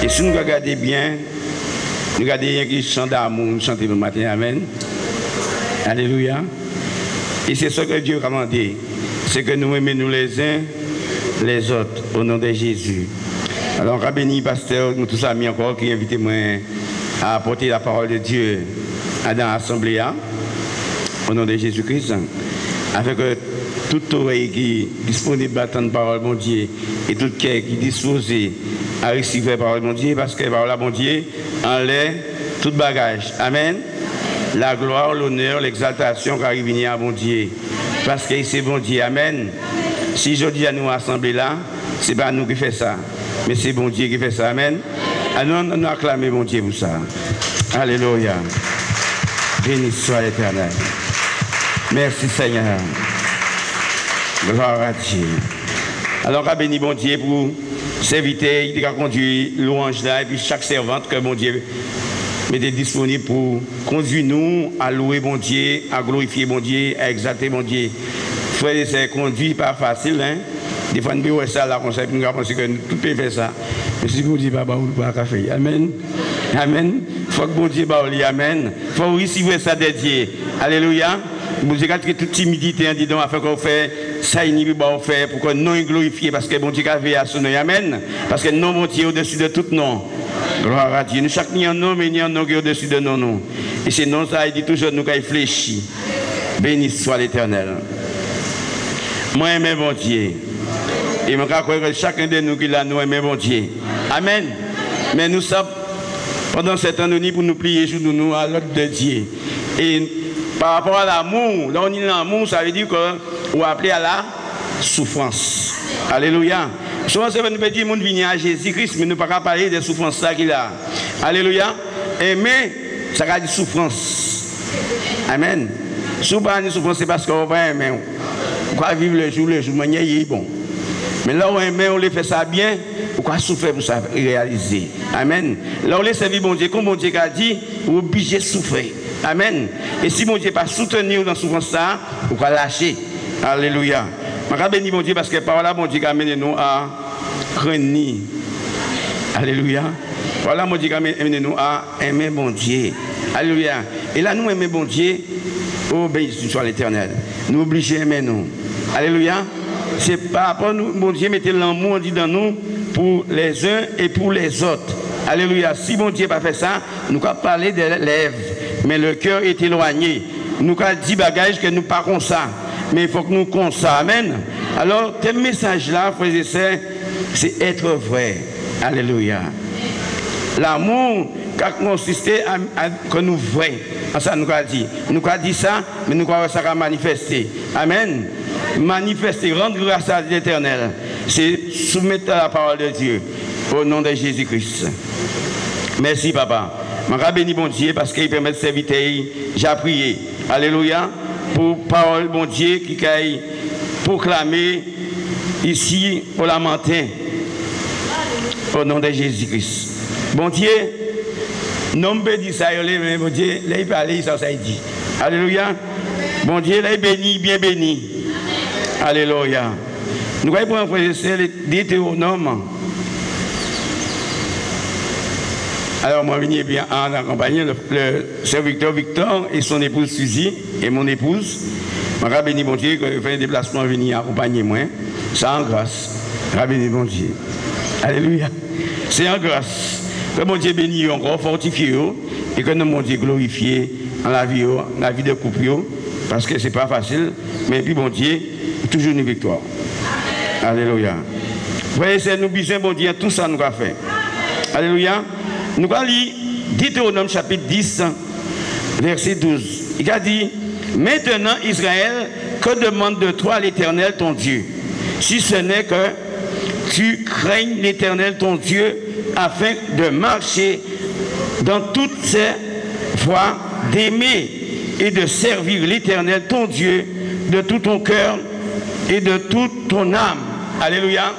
Et si nous regardons bien, nous regardons qui chante d'amour, nous chantons le matin, amen. Alléluia. Et c'est ce que Dieu a commandé, c'est que nous aimons nous les uns les autres, au nom de Jésus. Alors, on béni, pasteur, nous tous amis encore qui invitent moi à apporter la parole de Dieu dans l'assemblée, au nom de Jésus-Christ, afin que toute oreille qui est disponible à entendre la parole de Dieu et tout cœur qui est disposé à recevoir la parole de Dieu, parce que la parole de Dieu enlève tout bagage. Amen. La gloire, l'honneur, l'exaltation qui arrive à bon Dieu. Parce que c'est bon Dieu. Amen. Si je dis à nous assembler là, ce n'est pas nous qui faisons ça, mais c'est bon Dieu qui fait ça. Amen. Alors nous acclamons bon Dieu pour ça. Alléluia. Béni soit l'Éternel. Merci Seigneur. Gloire à Dieu. Alors, on béni bon Dieu pour serviteur, il a conduit louange là, et puis chaque servante que bon Dieu mettez disponible pour conduire nous à louer bon Dieu, à glorifier bon Dieu, à exalter bon Dieu. Frère et sœurs, conduire pas facile, hein. Des fois, nous pouvons ça là, comme ça, puis nous pensons que tout peut faire ça. Mais si vous dites, papa, vous ne pouvez pas faire. Amen. Amen. Il faut que bon Dieu parle. Amen. Il faut recevoir ça de Dieu. Alléluia. Vous avez toute timidité, hein, dis donc, afin qu'on fait ça, il n'y a pas faire pour que nous nous glorifions, parce que bon Dieu a veillé à son nom. Amen. Parce que nous, bon Dieu, au-dessus de tout nom. Gloire à Dieu. Nous, chaque ni un nom, mais ni un nom qui est au-dessus de nos noms. Et c'est non, ça, il dit toujours, nous, qu'il fléchit. Béni soit l'Éternel. Moi, j'aime bon Dieu. Et je crois que chacun de nous qui l'a, nous aimons bon Dieu. Amen. Mais nous sommes, pendant ce temps, nous pour nous plier sur nous à l'ordre de Dieu. Et par rapport à l'amour, là on dit l'amour, ça veut dire qu'on va appeler à la souffrance. Alléluia. Souvent, c'est nous dire que nous venons à Jésus-Christ, mais nous ne pouvons pas parler des souffrances qu'il a. Alléluia. Aimer, ça veut dire souffrance. Amen. Si vous parlez de souffrance, c'est parce qu'on va aimer. On va vivre le jour, manière est bon. Mais là où on aime, on les fait ça bien, pourquoi souffrir pour ça réaliser? Amen. Là où on les servir bon Dieu, comme bon Dieu a dit, on est obligé de souffrir. Amen. Et si bon Dieu pas soutenir dans souffrance ça, pourquoi lâcher? Alléluia. Je vais bénir bon Dieu parce que par là, bon Dieu a amené nous à craindre. Alléluia. Par là, bon Dieu a amené nous à aimer bon Dieu. Alléluia. Et là, nous aimons bon Dieu, obéissons soit l'Éternel. Nous obligés d'aimer nous. Alléluia. C'est par rapport à nous, bon Dieu, mettez l'amour dans nous pour les uns et pour les autres. Alléluia. Si bon Dieu n'a pas fait ça, nous allons parler des lèvres, mais le cœur est éloigné. Nous allons dire bagages que nous ne parlons pas comme ça, mais il faut que nous comme ça. Amen. Alors, ce message-là, frères et sœurs, c'est être vrai. Alléluia. L'amour consiste à que nous vrai. Ça nous a dit. Nous avons dit ça, mais nous avons ça manifester. Amen. Manifester, rendre grâce à l'Éternel. C'est soumettre à la parole de Dieu. Au nom de Jésus-Christ. Merci, papa. Je vais bénir bon Dieu parce qu'il permet de servir. J'ai prié. Alléluia. Pour parole, bon Dieu, qui a proclamé ici au lamentin. Au nom de Jésus-Christ. Bon Dieu, non peut dire ça, mais bon Dieu, là il parle, ça dit. Alléluia. Bon Dieu, là il bénit, bien béni. Alléluia. Nous allons prendre le Deutéronome. Alors moi, je viens bien en accompagner le serviteur Victor et son épouse Suzy et mon épouse. Je vais bénir mon Dieu, quand je fais un déplacement, venir accompagner moi. C'est en grâce. Je vais bénir mon Dieu. Alléluia. C'est en grâce. Que mon Dieu bénisse encore, fortifie et que mon Dieu glorifie dans la vie de couple. Parce que ce n'est pas facile, mais puis bon Dieu, toujours une victoire. Alléluia. Voyez, c'est nous besoin, bon Dieu, tout ça nous a fait. Alléluia. Nous allons lire Deutéronome chapitre 10, verset 12. Il a dit, maintenant Israël, que demande de toi l'Éternel ton Dieu, si ce n'est que tu craignes l'Éternel ton Dieu afin de marcher dans toutes ses voies, d'aimer et de servir l'Éternel ton Dieu de tout ton cœur et de toute ton âme. Alléluia.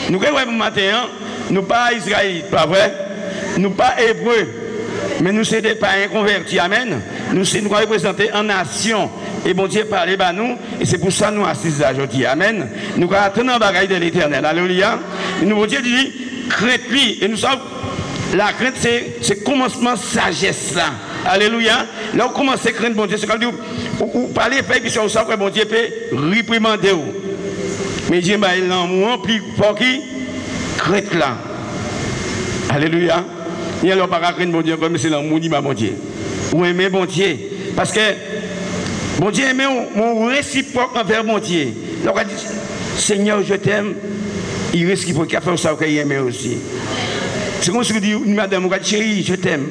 Nous croyons matin, nous pas israélites, pas vrai? Nous pas hébreux, mais nous sommes des païens convertis. Amen. Nous représenter en nation. Et bon Dieu parle à nous, et c'est pour ça que nous assistons aujourd'hui. Amen. Nous attendons la bagaille de l'Éternel. Alléluia. Et nous, bon Dieu dit, crainte-lui. Et nous sommes La crainte, c'est le commencement de sagesse là. Alléluia. Là, on commence à craindre bon Dieu. C'est comme si vous parlez, puis vous savez que bon Dieu peut réprimander vous. Mais Dieu m'a dit, l'amour, plus fort qui crainte là. Alléluia. Il y a pas craindre bon Dieu comme c'est l'amour dit bon Dieu. Ou aimer bon Dieu. Parce que bon Dieu aime mon réciproque envers bon Dieu. Donc, on dit, Seigneur, je t'aime. Il réciproque qui a fait ça qu'il aime aussi. C'est comme si vous dites, madame, chérie, je t'aime.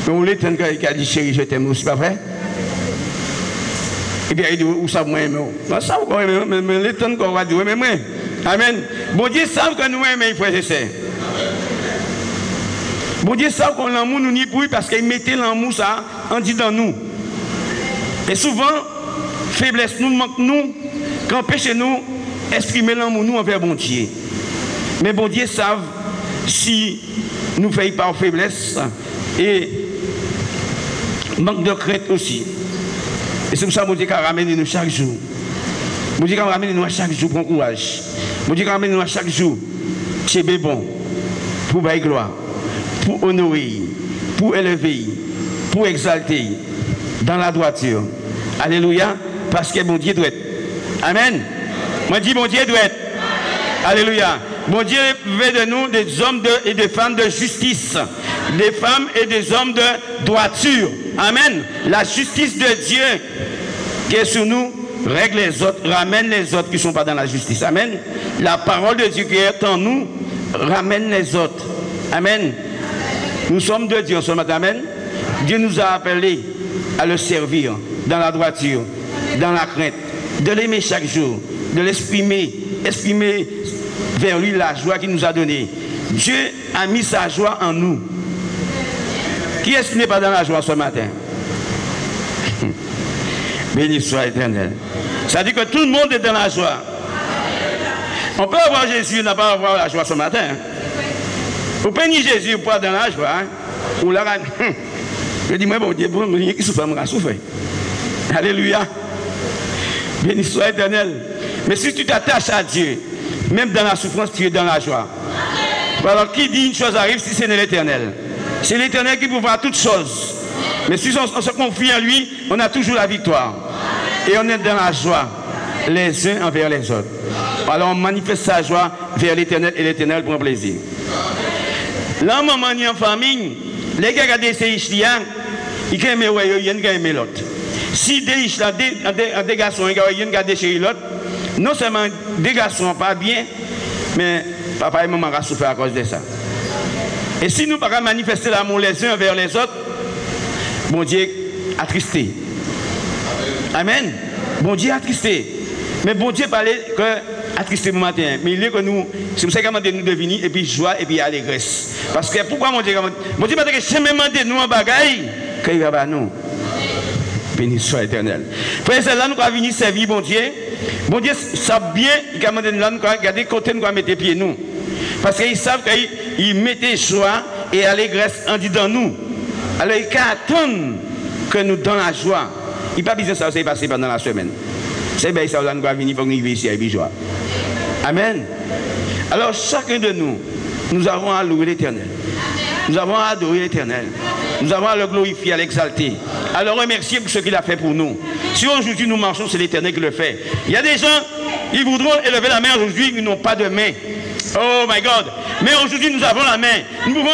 Mais on l'étonne quand il a dit chérie, je t'aime aussi, pas vrai? Et puis il dit, où ça moi aime? Ça, mais l'étonne qu'on va dire, mais moi. Amen. Bon Dieu savent que nous aimons, frères et sœurs. Bon Dieu savent qu'on l'amour nous nie pour lui parce qu'il mettait l'amour ça en dit dans nous. Et souvent, faiblesse nous manque nous, qu'empêche nous exprimer l'amour nous envers bon Dieu. Mais bon Dieu savent si nous faisons par faiblesse et manque de crainte aussi. Et c'est pour ça que bon Dieu ramène nous chaque jour. Bon Dieu ramène nous chaque jour pour courage. Bon Dieu ramène nous chaque jour. C'est bon pour bailler gloire, pour honorer, pour élever, pour exalter dans la droiture. Alléluia. Parce que bon Dieu doit être. Amen. Moi dis bon Dieu doit être. Alléluia. Bon Dieu veut de nous des hommes et des femmes de justice. Des femmes et des hommes de droiture. Amen. La justice de Dieu qui est sur nous règle les autres, ramène les autres qui ne sont pas dans la justice. Amen. La parole de Dieu qui est en nous ramène les autres. Amen. Nous sommes de Dieu ce matin. Amen. Dieu nous a appelés à le servir dans la droiture, dans la crainte, de l'aimer chaque jour, de l'exprimer, exprimer vers lui la joie qu'il nous a donnée. Dieu a mis sa joie en nous. Qui est-ce qui n'est pas dans la joie ce matin? Béni soit l'Éternel. Ça dit que tout le monde est dans la joie. On peut avoir Jésus, on n'a pas avoir la joie ce matin. Vous pouvez nier Jésus pour être dans la joie. Ou là, je dis, moi, bon Dieu, bon, qui souffre, moi, souffre. Alléluia. Béni soit l'Éternel. Mais si tu t'attaches à Dieu, même dans la souffrance, tu es dans la joie. Alors, qui dit une chose arrive si ce n'est l'Éternel? C'est l'Éternel qui pourvoit toutes choses. Mais si on se confie en lui, on a toujours la victoire. Et on est dans la joie, les uns envers les autres. Alors on manifeste sa joie vers l'Éternel et l'Éternel prend plaisir. Là, maman est en famille, les gars regardent ces isliens, ils aiment l'autre. Si des garçons regardent chez l'autre, non seulement des garçons pas bien, mais papa et maman ont souffert à cause de ça. Et si nous ne pouvons pas manifester l'amour les uns envers les autres, bon Dieu attristé. Amen. Bon Dieu attristé. Mais bon Dieu parlait que attristé le matin. Mais il est que nous, c'est pour ça qu'il m'a demandé de nous devenir, et puis joie, et puis allégresse. Parce que pourquoi mon Dieu m'a dit que je me demande nous en bagaille, qu'il va nous. Béni soit l'Éternel. Frère, c'est là nous allons venir servir bon Dieu. Bon Dieu savent bien, il a demandé là nous allons regarder côté nous allons mettre pieds nous. Parce qu'ils savent qu'ils mettent joie et allégresse en dit dans nous. Alors ils attendent que nous dans la joie. Il n'y a pas besoin de ça, ça s'est passé pendant la semaine. C'est bien ça, nous allons venir pour nous vivre ici avec joie. Amen. Alors chacun de nous, nous avons à louer l'Éternel. Nous avons à adorer l'Éternel. Nous avons à le glorifier, à l'exalter, à le remercier pour ce qu'il a fait pour nous. Si aujourd'hui nous marchons, c'est l'Éternel qui le fait. Il y a des gens, ils voudront élever la main aujourd'hui, ils n'ont pas de main. Oh my God. Mais aujourd'hui nous avons la main. Nous pouvons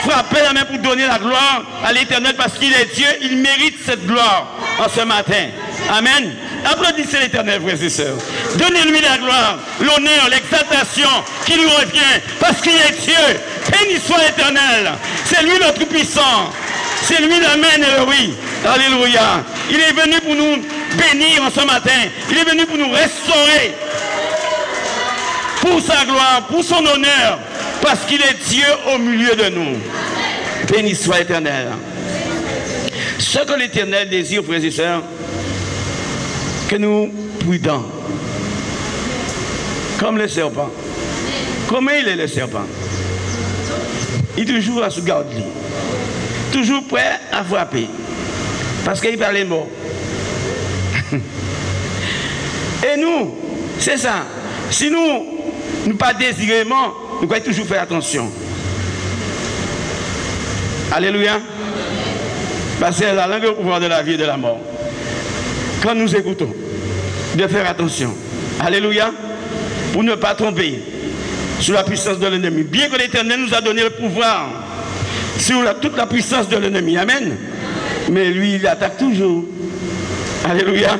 frapper la main pour donner la gloire à l'Éternel parce qu'il est Dieu, il mérite cette gloire en ce matin. Amen. Applaudissez l'Éternel, frères et sœurs. Donnez-lui la gloire, l'honneur, l'exaltation qui lui revient parce qu'il est Dieu. Béni soit l'Éternel. C'est lui le Tout-Puissant. C'est lui l'Amen et le oui. Alléluia. Il est venu pour nous bénir en ce matin. Il est venu pour nous restaurer. Pour sa gloire, pour son honneur. Parce qu'il est Dieu au milieu de nous. Béni soit l'Éternel. Ce que l'Éternel désire, frères et sœurs, que nous prudents, comme le serpent. Comment il est le serpent? Il est toujours à se garder, toujours prêt à frapper, parce qu'il parle mort. Et nous, c'est ça. Si nous ne pas désirément, nous devons toujours faire attention. Alléluia. Parce que la langue est au pouvoir de la vie et de la mort. Quand nous écoutons, de faire attention. Alléluia. Pour ne pas tromper sur la puissance de l'ennemi. Bien que l'Éternel nous a donné le pouvoir sur toute la puissance de l'ennemi. Amen. Mais lui, il attaque toujours. Alléluia.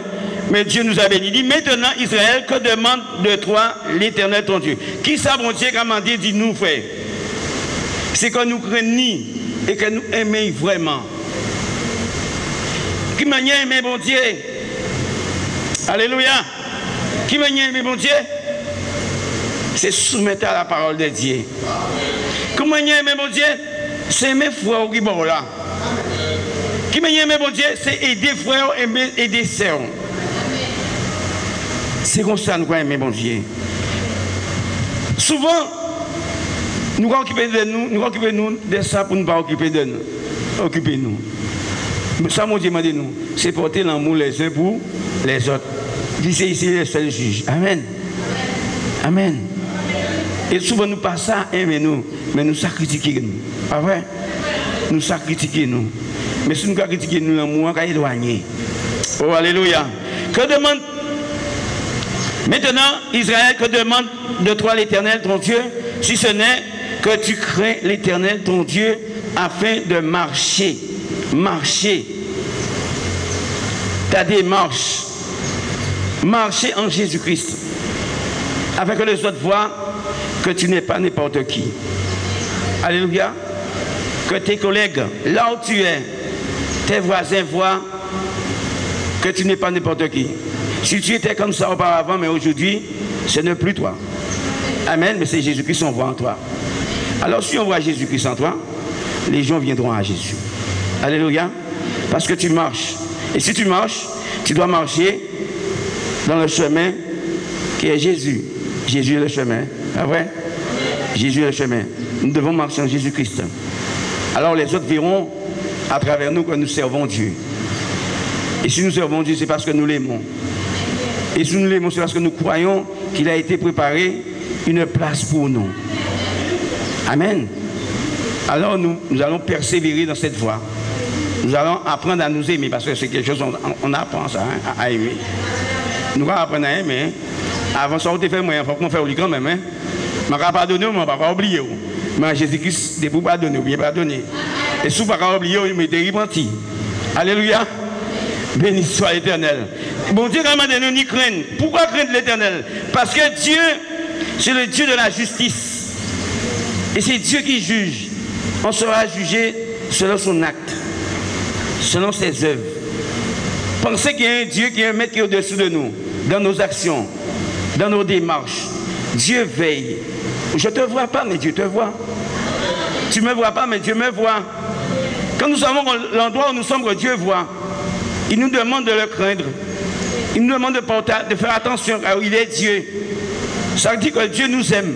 Mais Dieu nous a bénis. Il dit maintenant, Israël, que demande de toi l'Éternel ton Dieu? Qui ça, mon Dieu, comment dire, dit-nous, frère? C'est que nous craignons et que nous aimons vraiment. Qui manière aimer mon Dieu? Alléluia. Qui manière aimer mon Dieu? C'est soumettre à la parole de Dieu. Comment aimer mon Dieu? C'est aimer frères qui sont là. Qui aimer mon Dieu? C'est aider frères, aider sœurs. C'est comme ça que nous aimons mon Dieu. Souvent, nous occupons de ça pour ne pas occuper de nous. Occupez-nous. Ça, mon Dieu m'a dit nous, c'est porter l'amour les uns pour les autres. C'est ici le seul juge. Amen. Amen. Et souvent nous passons ça, aimer nous, mais nous ça critiquer nous. Pas vrai? Nous ça critiquer nous. Mais si nous critiquer nous, l'amour va éloigner. Oh, alléluia. Que demande maintenant, Israël, que demande de toi l'Éternel, ton Dieu, si ce n'est que tu crains l'Éternel, ton Dieu, afin de marcher. Marcher. Ta démarche. Marcher en Jésus-Christ. Afin que les autres voient que tu n'es pas n'importe qui. Alléluia. Que tes collègues, là où tu es, tes voisins voient que tu n'es pas n'importe qui. Si tu étais comme ça auparavant, mais aujourd'hui, ce n'est plus toi. Amen, mais c'est Jésus-Christ qu'on voit en toi. Alors si on voit Jésus-Christ en toi, les gens viendront à Jésus. Alléluia. Parce que tu marches. Et si tu marches, tu dois marcher dans le chemin qui est Jésus. Jésus est le chemin. Ah ouais? Jésus est le chemin. Nous devons marcher en Jésus-Christ. Alors les autres verront à travers nous que nous servons Dieu. Et si nous servons Dieu, c'est parce que nous l'aimons. Et si nous l'aimons, c'est parce que nous croyons qu'il a été préparé une place pour nous. Amen. Alors nous allons persévérer dans cette voie. Nous allons apprendre à nous aimer, parce que c'est quelque chose on apprend ça, hein, à aimer. Nous allons apprendre à aimer. Hein. Avant ça, on te fait moyen, il faut qu'on fasse quand même. Hein. Je ne vais pas pardonner, je ne vais pas oublier. Mais Jésus-Christ, c'est pour pardonner, ou bien pardonner. Et si vous ne pouvez pas oublier, il m'a été repenti. Alléluia. Béni soit l'Éternel. Bon Dieu, comment nous n'y craignent? Pourquoi craindre l'Éternel? Parce que Dieu, c'est le Dieu de la justice. Et c'est Dieu qui juge. On sera jugé selon son acte, selon ses œuvres. Pensez qu'il y a un Dieu qui est un maître qui est au-dessus de nous, dans nos actions, dans nos démarches. Dieu veille. Je ne te vois pas, mais Dieu te voit. Tu ne me vois pas, mais Dieu me voit. Quand nous savons l'endroit où nous sommes, que Dieu voit, il nous demande de le craindre. Il nous demande de faire attention, car il est Dieu. Ça dit que Dieu nous aime.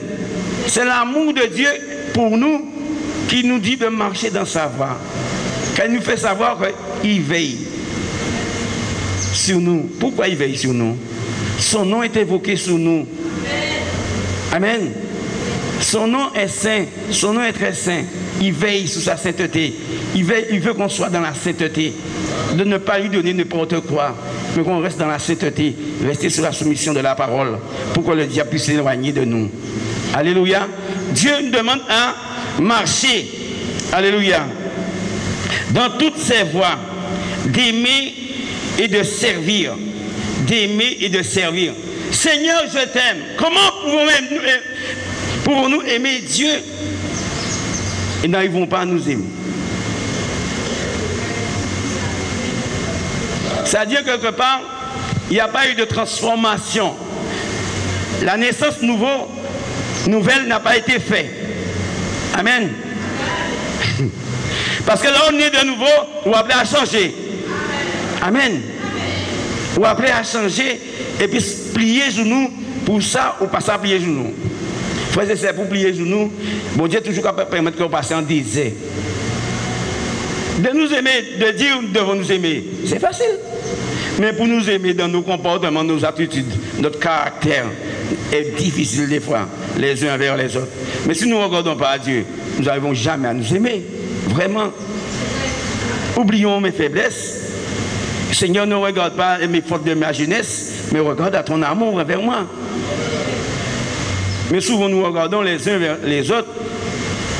C'est l'amour de Dieu pour nous qui nous dit de marcher dans sa voie. Car il nous fait savoir qu'il veille sur nous. Pourquoi il veille sur nous? Son nom est évoqué sur nous. Amen. Son nom est saint. Son nom est très saint. Il veille sur sa sainteté. Il veut qu'on soit dans la sainteté. De ne pas lui donner n'importe quoi. Mais qu'on reste dans la sainteté. Rester sur la soumission de la parole. Pour que le diable puisse s'éloigner de nous. Alléluia. Dieu nous demande à marcher. Alléluia. Dans toutes ses voies. D'aimer et de servir. D'aimer et de servir. Seigneur, je t'aime. Comment pouvons-nous aimer Dieu et n'arrivons pas à nous aimer? C'est-à-dire quelque part, il n'y a pas eu de transformation. La naissance nouvelle n'a pas été faite. Amen. Parce que là, on est de nouveau, on va appeler à changer. Amen. On va appeler à changer et puis plier genoux pour ça ou pas ça plier genoux. Frères et sœurs, pour plier genoux, bon Dieu toujours capable de permettre qu'on passe en désert. De nous aimer, de dire nous devons nous aimer, c'est facile. Mais pour nous aimer dans nos comportements, nos attitudes, notre caractère est difficile des fois, les uns vers les autres. Mais si nous ne regardons pas à Dieu, nous n'arrivons jamais à nous aimer. Vraiment. Oublions mes faiblesses. Seigneur, ne regarde pas mes fautes de ma jeunesse, mais regarde à ton amour envers moi. Mais souvent, nous regardons les uns vers les autres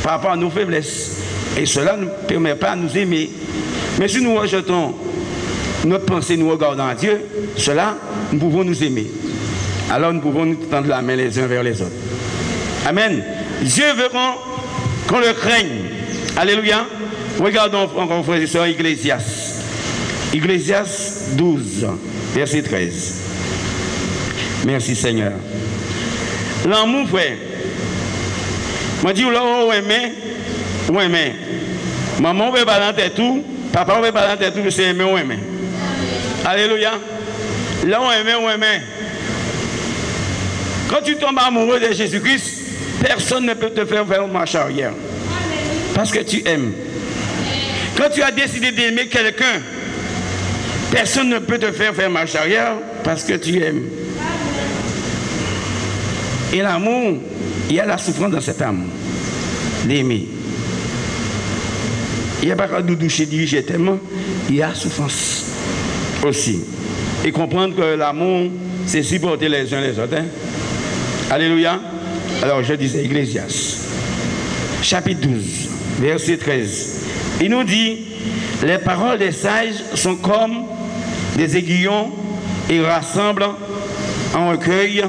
par rapport à nos faiblesses. Et cela ne nous permet pas de nous aimer. Mais si nous rejetons notre pensée, nous regardons à Dieu, cela, nous pouvons nous aimer. Alors nous pouvons nous tendre la main les uns vers les autres. Amen. Dieu veut qu'on le craigne. Alléluia. Regardons encore, frères et sœurs, Ecclésias. Ecclésias 12, verset 13. Merci Seigneur. L'amour, frère. Moi, je dis, là, on aime. Maman, on veut balancer tout. Papa, on veut balancer tout. C'est aimer, on aime. Alléluia. Là, on aime. Quand tu tombes amoureux de Jésus-Christ, personne ne peut te faire une marche arrière. Parce que tu aimes. Quand tu as décidé d'aimer quelqu'un, personne ne peut te faire marche arrière parce que tu aimes. Et l'amour, il y a la souffrance dans cet amour. D'aimer. Il n'y a pas qu'à nous doucher, diriger tellement, il y a souffrance aussi. Et comprendre que l'amour, c'est supporter les uns les autres. Hein? Alléluia. Alors je disais, Ecclésias, chapitre 12, verset 13. Il nous dit, les paroles des sages sont comme des aiguillons et rassemblent en recueil.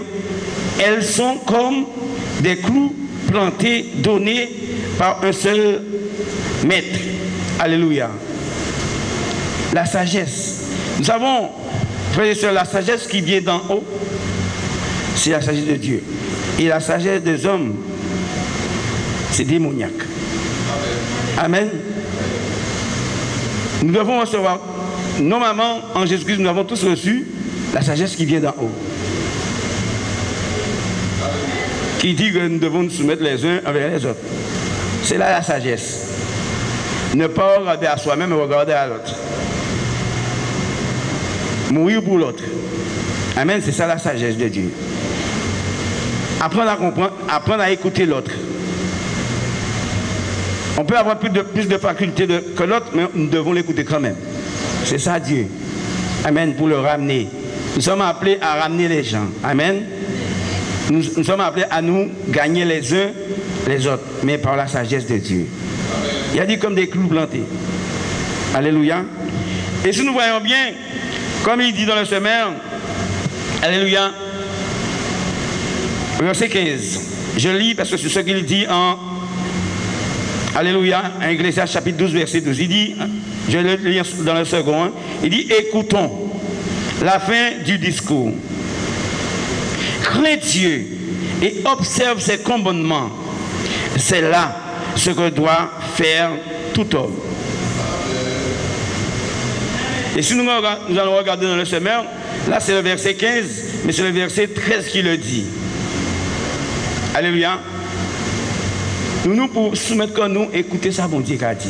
Elles sont comme des clous plantés, donnés par un seul maître. Alléluia. La sagesse. Nous savons, frères et sœurs, la sagesse qui vient d'en haut, c'est la sagesse de Dieu. Et la sagesse des hommes, c'est démoniaque. Amen. Nous devons recevoir, normalement, en Jésus-Christ, nous avons tous reçu la sagesse qui vient d'en haut. Qui dit que nous devons nous soumettre les uns envers les autres. C'est là la sagesse. Ne pas regarder à soi-même, mais regarder à l'autre. Mourir pour l'autre. Amen, c'est ça la sagesse de Dieu. Apprendre à comprendre, apprendre à écouter l'autre. On peut avoir plus de facultés que l'autre, mais nous devons l'écouter quand même. C'est ça Dieu. Amen, pour le ramener. Nous sommes appelés à ramener les gens. Amen. Nous sommes appelés à nous gagner les uns les autres, mais par la sagesse de Dieu. Il a dit comme des clous plantés. Alléluia. Et si nous voyons bien, comme il dit dans le sommaire, alléluia, verset 15. Je lis parce que c'est ce qu'il dit en alléluia, en Ecclésias chapitre 12, verset 12. Il dit, je le lis dans le second, il dit, écoutons la fin du discours. Crains Dieu et observe ses commandements. C'est là ce que doit faire tout homme. Et si nous allons regarder dans le sommaire, là c'est le verset 15, mais c'est le verset 13 qui le dit. Alléluia. Nous pour soumettre comme nous, écouter ça, bon Dieu qu'a dit.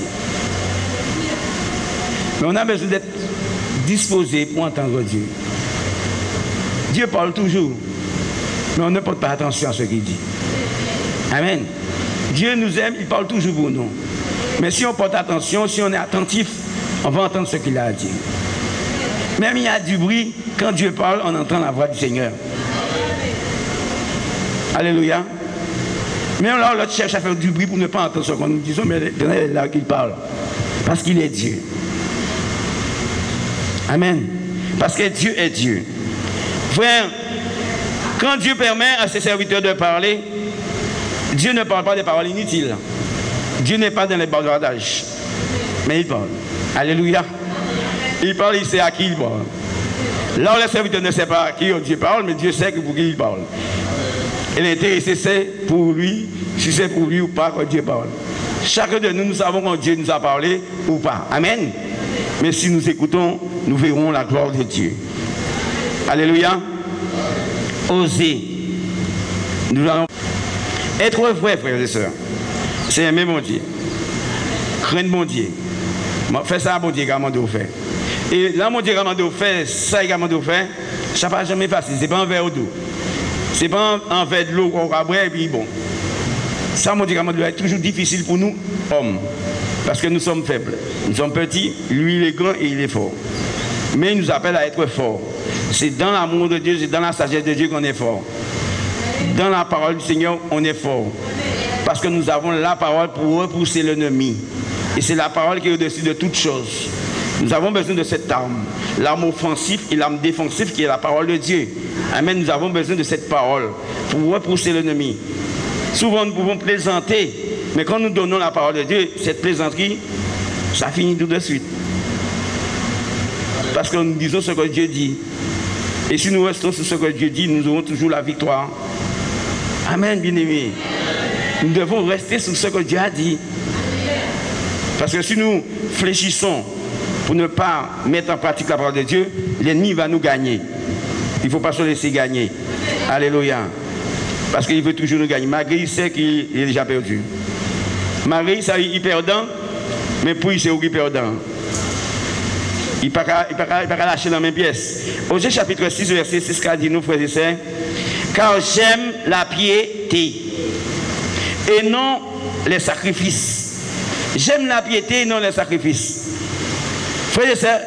Mais on a besoin d'être disposé pour entendre Dieu. Dieu parle toujours, mais on ne porte pas attention à ce qu'il dit. Amen. Dieu nous aime, il parle toujours pour nous. Mais si on porte attention, si on est attentif, on va entendre ce qu'il a à dire. Même il y a du bruit, quand Dieu parle, on entend la voix du Seigneur. Alléluia. Mais alors, l'autre cherche à faire du bruit pour ne pas entendre ce qu'on nous dit, mais c'est là qu'il parle. Parce qu'il est Dieu. Amen. Parce que Dieu est Dieu. Frère, quand Dieu permet à ses serviteurs de parler, Dieu ne parle pas des paroles inutiles. Dieu n'est pas dans les bavardages. Mais il parle. Alléluia. Il parle, il sait à qui il parle. Là où le serviteur ne sait pas à qui Dieu parle, mais Dieu sait pour qui il parle. Et l'intéressé, c'est pour lui, si c'est pour lui ou pas que Dieu parle. Chacun de nous, nous savons quand Dieu nous a parlé ou pas. Amen. Mais si nous écoutons, nous verrons la gloire de Dieu. Alléluia. Oser. Nous allons être vrais, frères et sœurs. C'est aimer mon Dieu. Craindre mon Dieu. Fais ça à mon Dieu également de vous faire. Et là, mon Dieu également de vous faire, ça également de vous faire, ça ne va jamais facile. Ce n'est pas un verre d'eau. Ce n'est pas un verre de l'eau qu'on va boire et puis bon. Ça, mon Dieu également de vous faire, est toujours difficile pour nous, hommes. Parce que nous sommes faibles. Nous sommes petits, lui il est grand et il est fort. Mais il nous appelle à être forts. C'est dans l'amour de Dieu, c'est dans la sagesse de Dieu qu'on est fort. Dans la parole du Seigneur, on est fort. Parce que nous avons la parole pour repousser l'ennemi. Et c'est la parole qui est au-dessus de toutes choses. Nous avons besoin de cette arme. L'arme offensive et l'arme défensive qui est la parole de Dieu. Amen. Nous avons besoin de cette parole pour repousser l'ennemi. Souvent, nous pouvons plaisanter. Mais quand nous donnons la parole de Dieu, cette plaisanterie, ça finit tout de suite. Parce que nous disons ce que Dieu dit. Et si nous restons sur ce que Dieu dit, nous aurons toujours la victoire. Amen, bien-aimés. Nous devons rester sur ce que Dieu a dit. Parce que si nous fléchissons pour ne pas mettre en pratique la parole de Dieu, l'ennemi va nous gagner. Il ne faut pas se laisser gagner. Alléluia. Parce qu'il veut toujours nous gagner. Malgré il sait qu'il est déjà perdu. Malgré il est perdant, mais pour il c'est il perdant. Il ne peut pas lâcher dans mes pièces. Osée chapitre 6, verset 6, qu'a dit nous, frères et sœurs, car j'aime la piété et non les sacrifices. J'aime la piété et non les sacrifices. Frères et sœurs,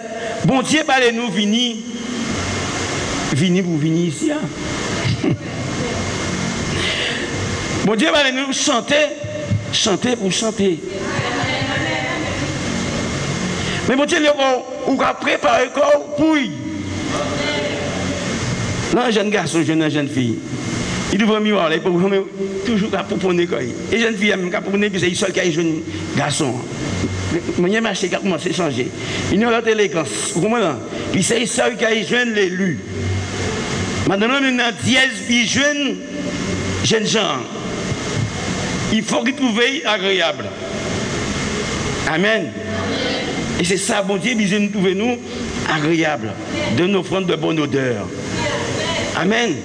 bon Dieu, parlez-nous, vini pour venir ici. Hein? Bon Dieu, parlez-nous, chanter pour chanter. Mais bon Dieu, on va préparer le corps pour lui. Là, un jeune garçon, une jeune fille, il devrait miroir, il peut toujours pour Et jeune fille, même pour puis c'est seul qui a un jeune garçon. Mon marché a commencé à changer. Il n'y a pas d'élégance. Vous comprenez? Puis c'est seul qui a un jeune l'élu. Maintenant, il y a 10 puis jeunes gens. Il faut qu'ils trouvent agréable. Amen. Et c'est ça, bon Dieu, besoin de trouver nous agréable, de nos offrandes de bonne odeur. Amen.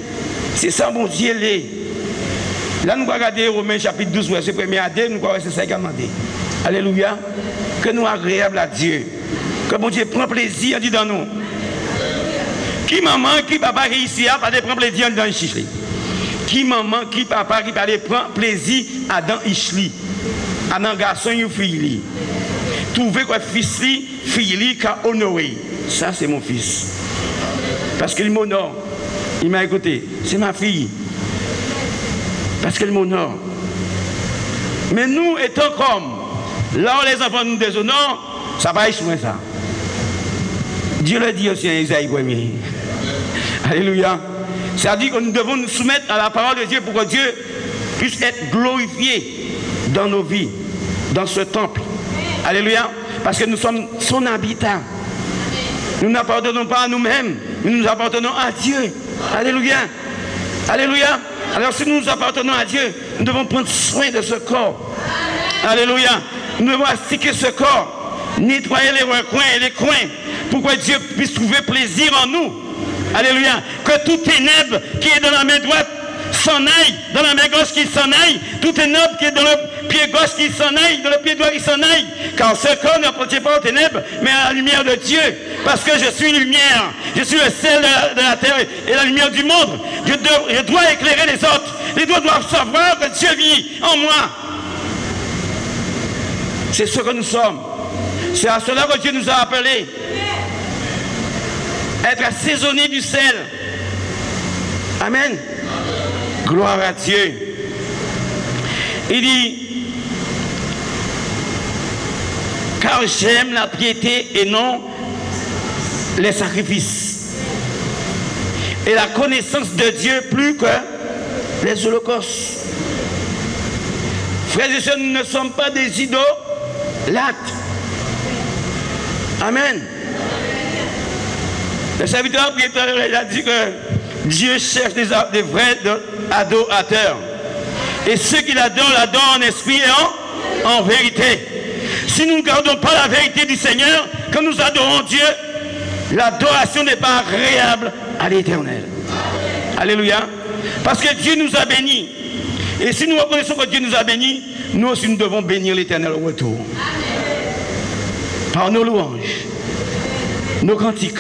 C'est ça, bon Dieu, l'est. Là, nous allons regarder Romains chapitre 12, verset 1er à 2, nous allons rester ça également. Alléluia. Que nous agréables à Dieu. Que bon Dieu prend plaisir, dit dans nous. Qui maman, qui papa qui ici a pas de prendre plaisir dans le chichli. Qui maman, qui papa qui parle prend plaisir à dans Ishli. À dans garçon ou fille. Trouver quoi fils li, fille li qu'a honoré. Ça c'est mon fils. Parce qu'il m'honore. Il m'a écouté. C'est ma fille. Parce qu'elle m'honore. Mais nous étant comme là où les enfants nous déshonorent, ça va échouer ça. Dieu le dit aussi en Isaïe 1er. Alléluia. C'est-à-dire que nous devons nous soumettre à la parole de Dieu pour que Dieu puisse être glorifié dans nos vies, dans ce temple. Alléluia. Parce que nous sommes son habitat. Nous n'appartenons pas à nous-mêmes, nous nous appartenons à Dieu. Alléluia. Alléluia. Alors si nous appartenons à Dieu, nous devons prendre soin de ce corps. Alléluia. Nous devons astiquer ce corps, nettoyer les recoins et les coins, pour que Dieu puisse trouver plaisir en nous. Alléluia. Que toute ténèbre qui est dans la main droite s'en aille, dans la main gauche qui s'en aille, toute ténèbre qui est dans le pied gauche qui s'en aille, dans le pied droit qui s'en aille. Car ce corps n'appartient pas aux ténèbres, mais à la lumière de Dieu. Parce que je suis lumière, je suis le sel de la terre et la lumière du monde. Je dois éclairer les autres. Les autres doivent savoir que Dieu vit en moi. C'est ce que nous sommes. C'est à cela que Dieu nous a appelés. Être assaisonné du sel. Amen. Gloire à Dieu. Il dit, car j'aime la piété et non les sacrifices. Et la connaissance de Dieu plus que les holocaustes. Frères et sœurs, nous ne sommes pas des idolâtres. Amen. Le serviteur il a dit que Dieu cherche des vrais adorateurs. Et ceux qui l'adorent en esprit et en vérité. Si nous ne gardons pas la vérité du Seigneur, quand nous adorons Dieu, l'adoration n'est pas agréable à l'Éternel. Alléluia. Parce que Dieu nous a bénis. Et si nous reconnaissons que Dieu nous a bénis, nous aussi nous devons bénir l'Éternel au retour. Par nos louanges, nos cantiques,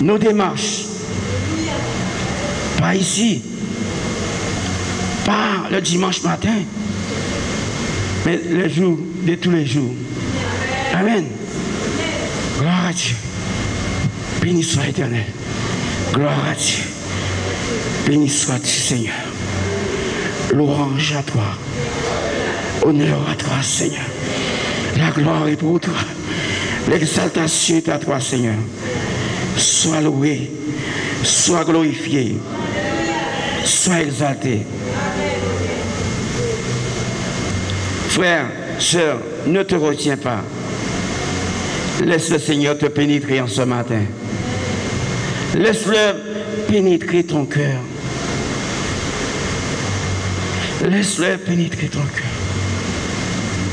nos démarches. Pas ici. Pas le dimanche matin. mais le jour de tous les jours. Amen. Gloire à Dieu. Béni soit l'Éternel. Gloire à Dieu. Béni sois-tu, Seigneur. Louange à toi. Honneur à toi, Seigneur. La gloire est pour toi. L'exaltation est à toi, Seigneur. Sois loué. Sois glorifié. Sois exalté. Frère, sœur, ne te retiens pas. Laisse le Seigneur te pénétrer en ce matin. Laisse-le pénétrer ton cœur. Laisse-le pénétrer ton cœur.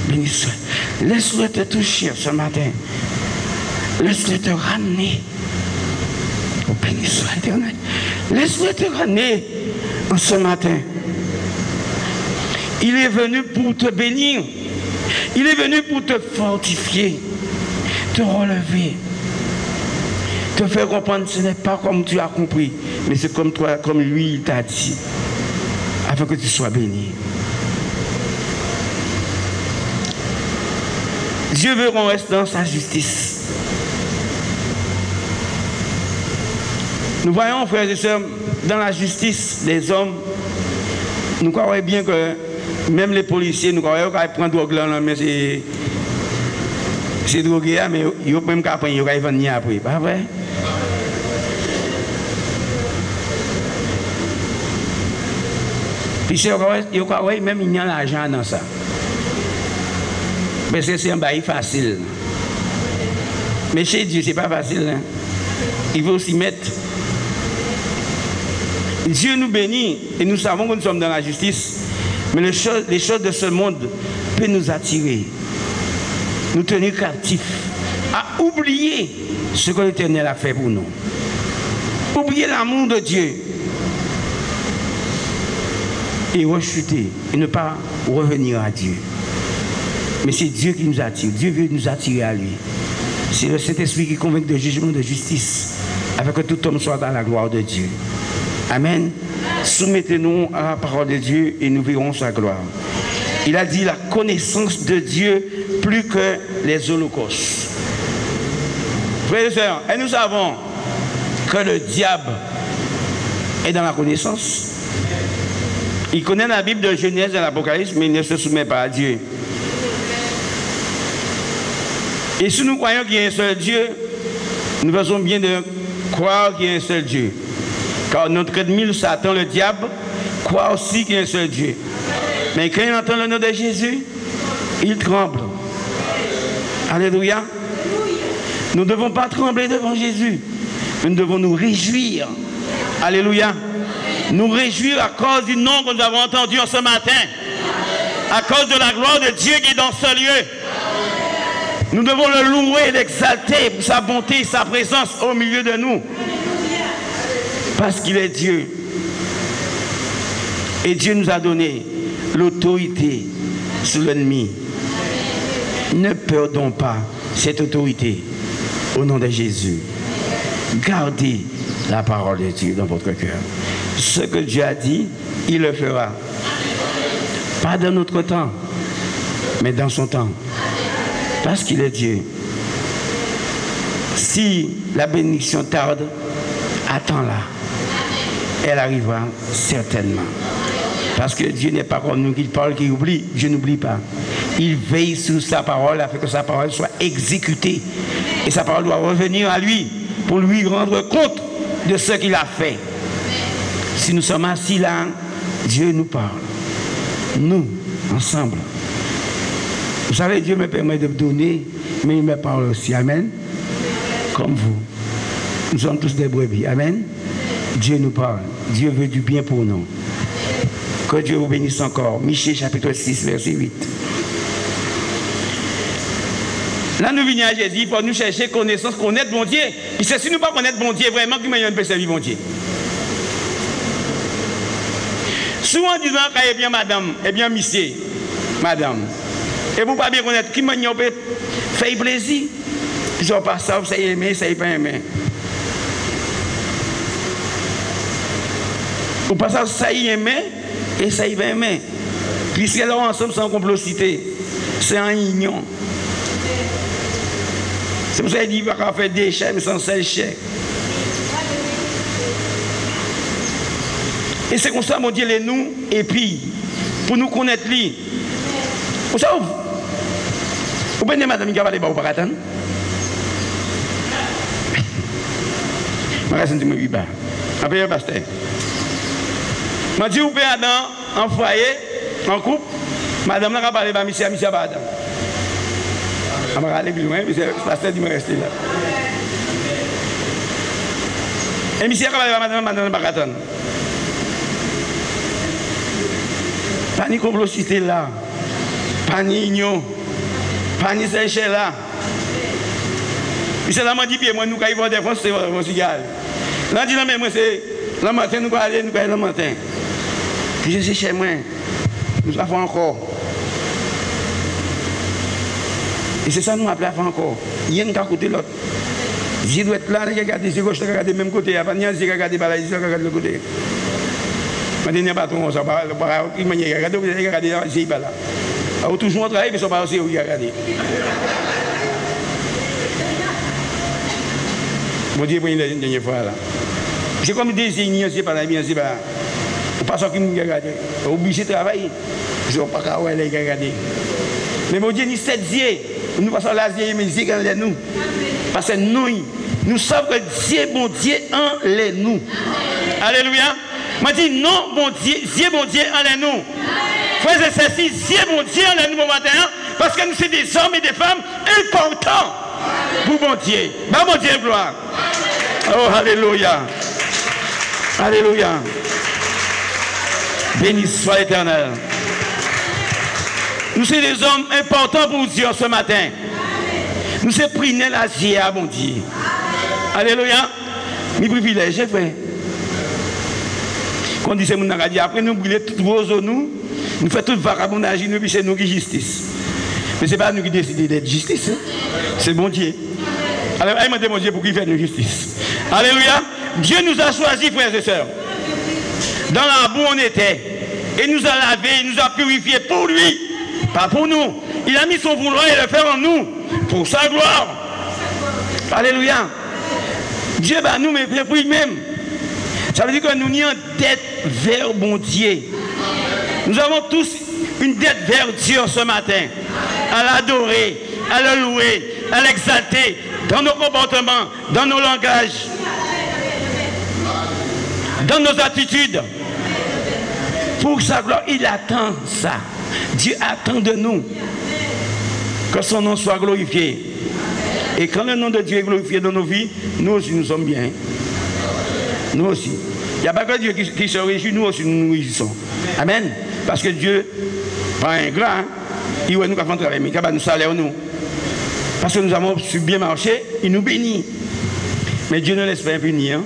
Béni soit. Laisse-le te toucher ce matin. Laisse-le te ramener. Oh, béni soit l'Éternel. Laisse-le te ramener en ce matin. Il est venu pour te bénir. Il est venu pour te fortifier, te relever, te faire comprendre que ce n'est pas comme tu as compris, mais c'est comme toi, comme lui, il t'a dit, afin que tu sois béni. Dieu veut qu'on reste dans sa justice. Nous voyons, frères et sœurs, dans la justice des hommes, nous croyons bien que même les policiers, nous croyons qu'ils prennent drogue là, mais c'est drogué, mais ils ne peuvent pas prendre, ils vont venir après. Pas vrai? Puis ils croient même qu'il y a l'argent dans ça. Mais c'est un bail facile. Mais chez Dieu, ce n'est pas facile. Hein? Il faut s'y mettre. Dieu nous bénit et nous savons que nous sommes dans la justice. Mais les choses de ce monde peuvent nous attirer, nous tenir captifs, à oublier ce que l'Éternel a fait pour nous. Oublier l'amour de Dieu et rechuter et ne pas revenir à Dieu. Mais c'est Dieu qui nous attire. Dieu veut nous attirer à lui. C'est le Saint-Esprit qui convainc de jugement, de justice, afin que tout homme soit dans la gloire de Dieu. Amen. Soumettez-nous à la parole de Dieu et nous verrons sa gloire. Il a dit la connaissance de Dieu plus que les holocaustes. Frères et sœurs, et nous savons que le diable est dans la connaissance. Il connaît la Bible de Genèse et l'Apocalypse, mais il ne se soumet pas à Dieu. Et si nous croyons qu'il y a un seul Dieu, nous faisons bien de croire qu'il y a un seul Dieu. Car notre ennemi, Satan, le diable, croit aussi qu'il y a un seul Dieu. Mais quand il entend le nom de Jésus, il tremble. Alléluia. Nous ne devons pas trembler devant Jésus, mais nous devons nous réjouir. Alléluia. Nous réjouir à cause du nom que nous avons entendu en ce matin. À cause de la gloire de Dieu qui est dans ce lieu. Nous devons le louer et l'exalter pour sa bonté et sa présence au milieu de nous. Parce qu'il est Dieu. Et Dieu nous a donné l'autorité sur l'ennemi. Ne perdons pas cette autorité au nom de Jésus. Gardez la parole de Dieu dans votre cœur. Ce que Dieu a dit, il le fera. Pas dans notre temps, mais dans son temps. Parce qu'il est Dieu. Si la bénédiction tarde, attends-la. Elle arrivera certainement. Parce que Dieu n'est pas comme nous qui parle, qui oublie. Dieu n'oublie pas. Il veille sur sa parole afin que sa parole soit exécutée. Et sa parole doit revenir à lui pour lui rendre compte de ce qu'il a fait. Si nous sommes assis là, Dieu nous parle. Nous, ensemble. Vous savez, Dieu me permet de donner, mais il me parle aussi. Amen. Comme vous. Nous sommes tous des brebis. Amen. Dieu nous parle. Dieu veut du bien pour nous. Que Dieu vous bénisse encore. Michée chapitre 6, verset 8. Là, nous venons à Jésus pour nous chercher connaissance, connaître bon Dieu. Et si nous ne pas connaître bon Dieu, vraiment, comment on peut servir bon Dieu? Souvent disant, eh bien, madame, eh bien, monsieur, madame, et vous ne pas bien connaître qui on peut faire plaisir. Ils n'ont pas ça, ça y est aimé, ça y est pas aimé. Ou pas ça y est aimé, et ça y est aimé. Puisqu'elles sont ensemble sans complocité. C'est un union. C'est pour ça qu'il dit qu'il ne va pas faire des chèques, mais sans seul chèque. Et c'est comme ça, mon Dieu, les nous, et puis, pour nous connaître lui. Vous savez, vous pouvez madame qui va aller au Paratan? Je vais vous dire, après le pasteur. Je dis, vous pouvez aller en foyer, en couple, madame n'a pas parlé à monsieur Badam. Je vais aller plus loin, mais le pasteur dit, je vais rester là. Et monsieur a parlé à madame Paratan. Pas ni complocité là, pas ni union, pas ni séché là. Puis c'est là m'a dit bien moi nous quand ils vont défense c'est mon cigare. Là dit non mais moi c'est le matin nous aller le matin. Puis je sais chez moi nous avons encore. Et c'est ça nous appelons encore. Il y a un cas côté l'autre. Je dois être là, regarder sur gauche, regarder même côté, il n'y a pas de niaise, regarder par là, regarder le côté. Je ne sais pas trop, ça va regarder, c'est pas là. Alors, toujours travailler, mais ça va aussi regarder. Mon Dieu, pour une dernière fois là. C'est comme désigner, c'est pas là, bien, c'est pas là. On passe à qui nous regarde. On est obligé de travailler. Je ne sais pas comment les regarder. Mais mon Dieu, nous sommes Dieu. Nous passons là, mais Dieu en nous. Parce que nous savons que Dieu, bon Dieu, en les nous. Alléluia. Je dis non, bon Dieu, en nous. Frères et sœurs, Dieu, bon Dieu, en nous, bon matin, parce que nous sommes des hommes et des femmes importants pour bon Dieu. Bah, bon Dieu, gloire. Oh, alléluia. Alléluia. Béni soit l'Éternel. Nous sommes des hommes importants pour Dieu ce matin. Nous sommes priés à Dieu, bon Dieu. Alléluia. Mes privilèges, frère. Quand on dit que nous avons dit, après nous brûler tout rose, nous faisons tout vagabondage, nous, puis c'est nous qui justice. Mais ce n'est pas nous qui décidons d'être justice. Hein? C'est bon Dieu. Alors, il m'a demandé pour qu'il fasse nous justice. Alléluia. Dieu nous a choisis, frères et sœurs. Dans la boue on était. Et nous a lavé, il nous a purifiés pour lui. Pas pour nous. Il a mis son vouloir et le fait en nous. Pour sa gloire. Alléluia. Dieu, bah, nous, mais pour lui-même. Ça veut dire que nous n'y avons dette vers bon Dieu. Nous avons tous une dette vers Dieu ce matin. À l'adorer, à le louer, à l'exalter dans nos comportements, dans nos langages, dans nos attitudes. Pour sa gloire, il attend ça. Dieu attend de nous que son nom soit glorifié. Et quand le nom de Dieu est glorifié dans nos vies, nous aussi nous sommes bien. Nous aussi. Il n'y a pas que Dieu qui se réjouit, nous aussi nous nous réjouissons. Amen. Parce que Dieu, pas un grand, il va nous faire travailler, mais il va nous salaire nous. Parce que nous avons su bien marcher, il nous bénit. Mais Dieu ne laisse pas impuni. Hein?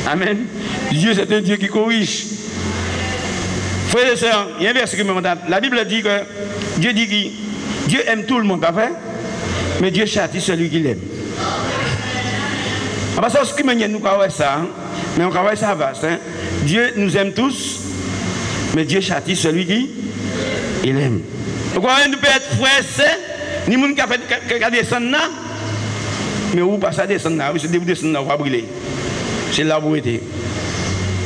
Amen. Dieu, c'est un Dieu qui corrige. Frères et sœurs, il y a un verset qui me montre. La Bible dit que Dieu dit que Dieu aime tout le monde, pas vrai? Mais Dieu châtie celui qui l'aime. Parce que ce qui me dit, nous avons ça, hein? Mais on va ça vaste. Hein? Dieu nous aime tous, mais Dieu châtie celui qui il aime. Donc, nous pouvons être frères, ni moun qui a fait descendre là, mais où pas ça descendre là, c'est vous descendre là, on va brûler. C'est là où vous êtes.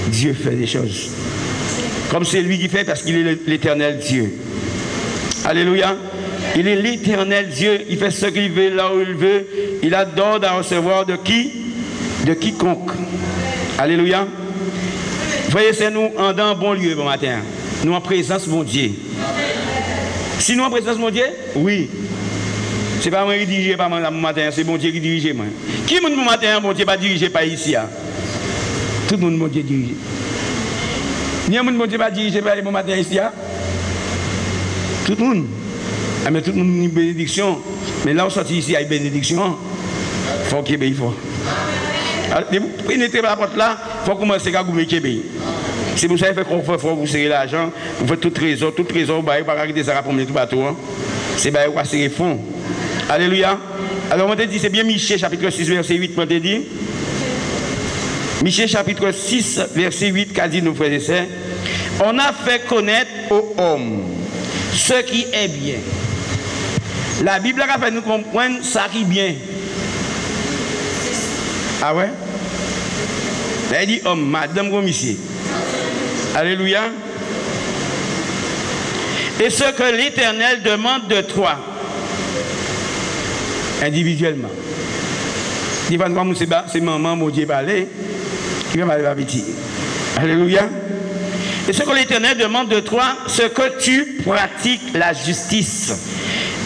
Dieu fait des choses. Comme c'est lui qui fait parce qu'il est l'éternel Dieu. Alléluia. Il est l'éternel Dieu. Il fait ce qu'il veut là où il veut. Il adore d'en recevoir de qui? De quiconque. Alléluia. Voyez, c'est nous en dans un bon lieu bon matin. Nous en présence de mon Dieu. Si nous en présence de mon Dieu, oui. Ce n'est pas moi qui dirige pas mon matin, c'est mon Dieu qui dirige moi. Qui mon matin, mon Dieu pas dirigé pas ici? Hein? Tout le monde mon Dieu dirige. Ni un mon Dieu pas dirigé par mon matin ici? Hein? Tout le monde. Ah, mais tout le monde a une bénédiction. Mais là, on sort ici à une bénédiction. Il faut qu'il y ait fort. Vous pénétrez la porte là, il faut commencer à gouverner Québec. C'est pour ça qu'il faut que vous serrez l'argent, vous faites tout trésor, vous ne pouvez pas arrêter ça pour mettre tout bateau. C'est pour vous serrer fond. Alléluia. Alors on te dit, c'est bien Michée chapitre 6, verset 8, on te dit. Michée chapitre 6, verset 8, qu'a dit nos frères et sœurs. On a fait connaître aux hommes ce qui est bien. La Bible a fait nous comprendre ça qui est bien. Ah ouais? Elle dit homme, madame, commissaire. Alléluia. Et ce que l'Éternel demande de toi, individuellement. Il va nous c'est maman, mon Dieu, parler, qui va m'aller petit. Alléluia. Et ce que l'Éternel demande de toi, c'est que tu pratiques la justice,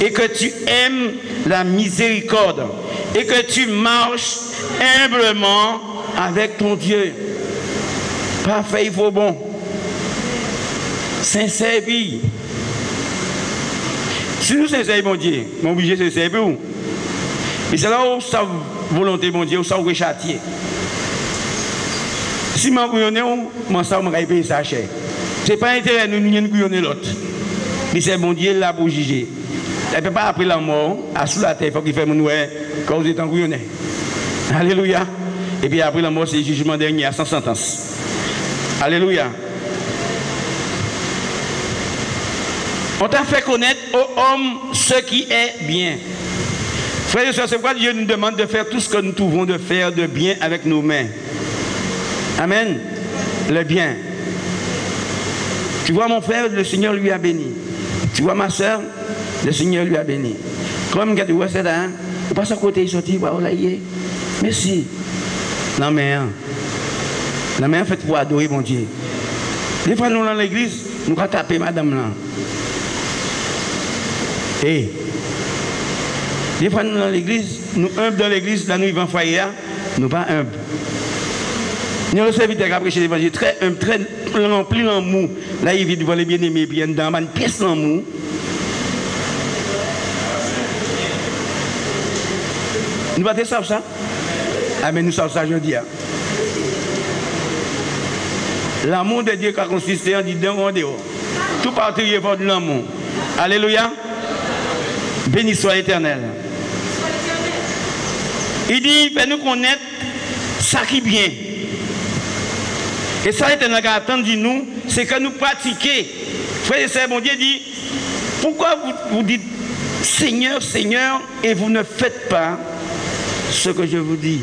et que tu aimes la miséricorde, et que tu marches humblement avec ton Dieu. Parfait, il faut bon. Sincère, puis. Si nous sincères, mon Dieu, mon obligé de sincère pour vous. Et c'est là où sa volonté, mon Dieu, où ça vous châtier. Si je couillonne, moi, ça, je vais payer ça cher. Ce n'est pas intérêt de nous couillonner l'autre. Mais c'est mon Dieu là pour juger. Il ne peut pas après la mort, à sous la terre, il faut qu'il fasse mon noué quand vous êtes en couillonné. Alléluia. Et puis après la mort, c'est le jugement dernier, sans sentence. Alléluia. On t'a fait connaître aux hommes ce qui est bien. Frères et sœurs, c'est pourquoi Dieu nous demande de faire tout ce que nous trouvons de faire de bien avec nos mains. Amen. Le bien. Tu vois mon frère, le Seigneur lui a béni. Tu vois ma soeur, le Seigneur lui a béni. Comme tu vois ça, il passe à côté, il sortit, voilà, merci. La main fait pour adorer mon Dieu. Des fois, nous dans l'église, nous allons taper madame là. Et des fois, nous dans l'église, nous humbles dans l'église, là nous vivons en foyer, nous pas humbles. Nous, le serviteur qui a prêché l'évangile, très humble, très rempli en mou. Là, il vit devant les bien-aimés, bien dans une pièce en mou. Nous ne savons pas ça? Ah, mais nous savons ça, je dis. L'amour de Dieu qui a consisté en dit d'un en dehors. Tout particulier pour de l'amour. Alléluia. Béni soit l'Éternel. Il dit, fais-nous connaître ça qui est bien. Et ça, l'Éternel qui attend de nous, c'est que nous pratiquions. Frère et sœurs, mon Dieu dit, pourquoi vous dites Seigneur, Seigneur, et vous ne faites pas ce que je vous dis?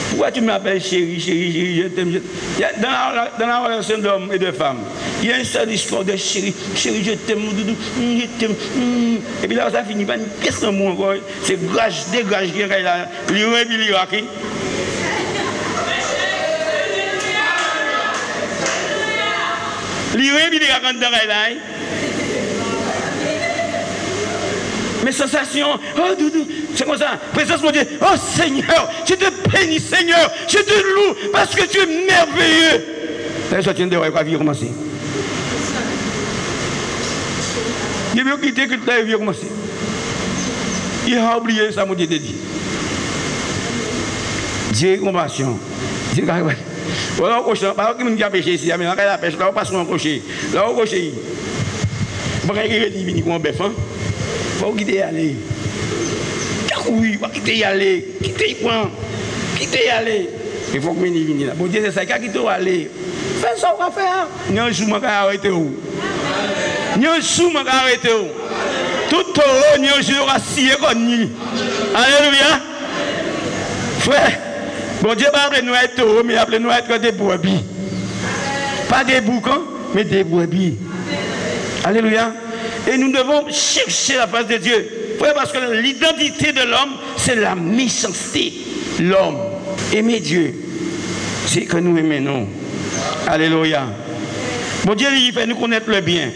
Pourquoi tu m'appelles chérie, chérie, chérie, je t'aime, dans la relation d'homme et de femme, il y a une seule histoire de chérie, chérie, je t'aime, doudou, je t'aime. Et puis là, ça finit par une pièce de mot encore. C'est grâce, dégage, il y a l'Iran et puis l'Irak. L'Iran et puis l'Irak dans la mes sensations, oh doudou, c'est comme ça, présence mon Dieu, oh Seigneur, je te bénis Seigneur, je te loue parce que tu es merveilleux. Là, je tiens de voir quoi vie commencer. Il veut quitter que la vie commencer. Il a oublié ça, mon Dieu te dit. Dieu compassion. Dieu compassion. Voilà, au cocher, pas qu'il me a pêché ici, mais là, la pêche, là, on passe mon cocher. Là, au cocher. Pas qu'il est venu comme un bœuf, hein. Faut quitter y aller. Oui, faut quitter y aller. Quitter y aller. Il faut que je vienne là. Bon Dieu, c'est ça, quitter y aller. Fais ça, on va faire. Il y a un jour, je vais arrêter où. Il y a un jour, je vais arrêter où. Tout le temps, il y a un jour, je vais scier comme ni. Alléluia. Frère, bon Dieu, pas appeler nous être taureaux, mais appeler nous être des brebis. Pas des boucans, mais des brebis. Alléluia. Et nous devons chercher la face de Dieu. Parce que l'identité de l'homme, c'est la méchanceté. L'homme. Aimer Dieu, c'est que nous aimons. Alléluia. Bon Dieu, il fait nous connaître le bien.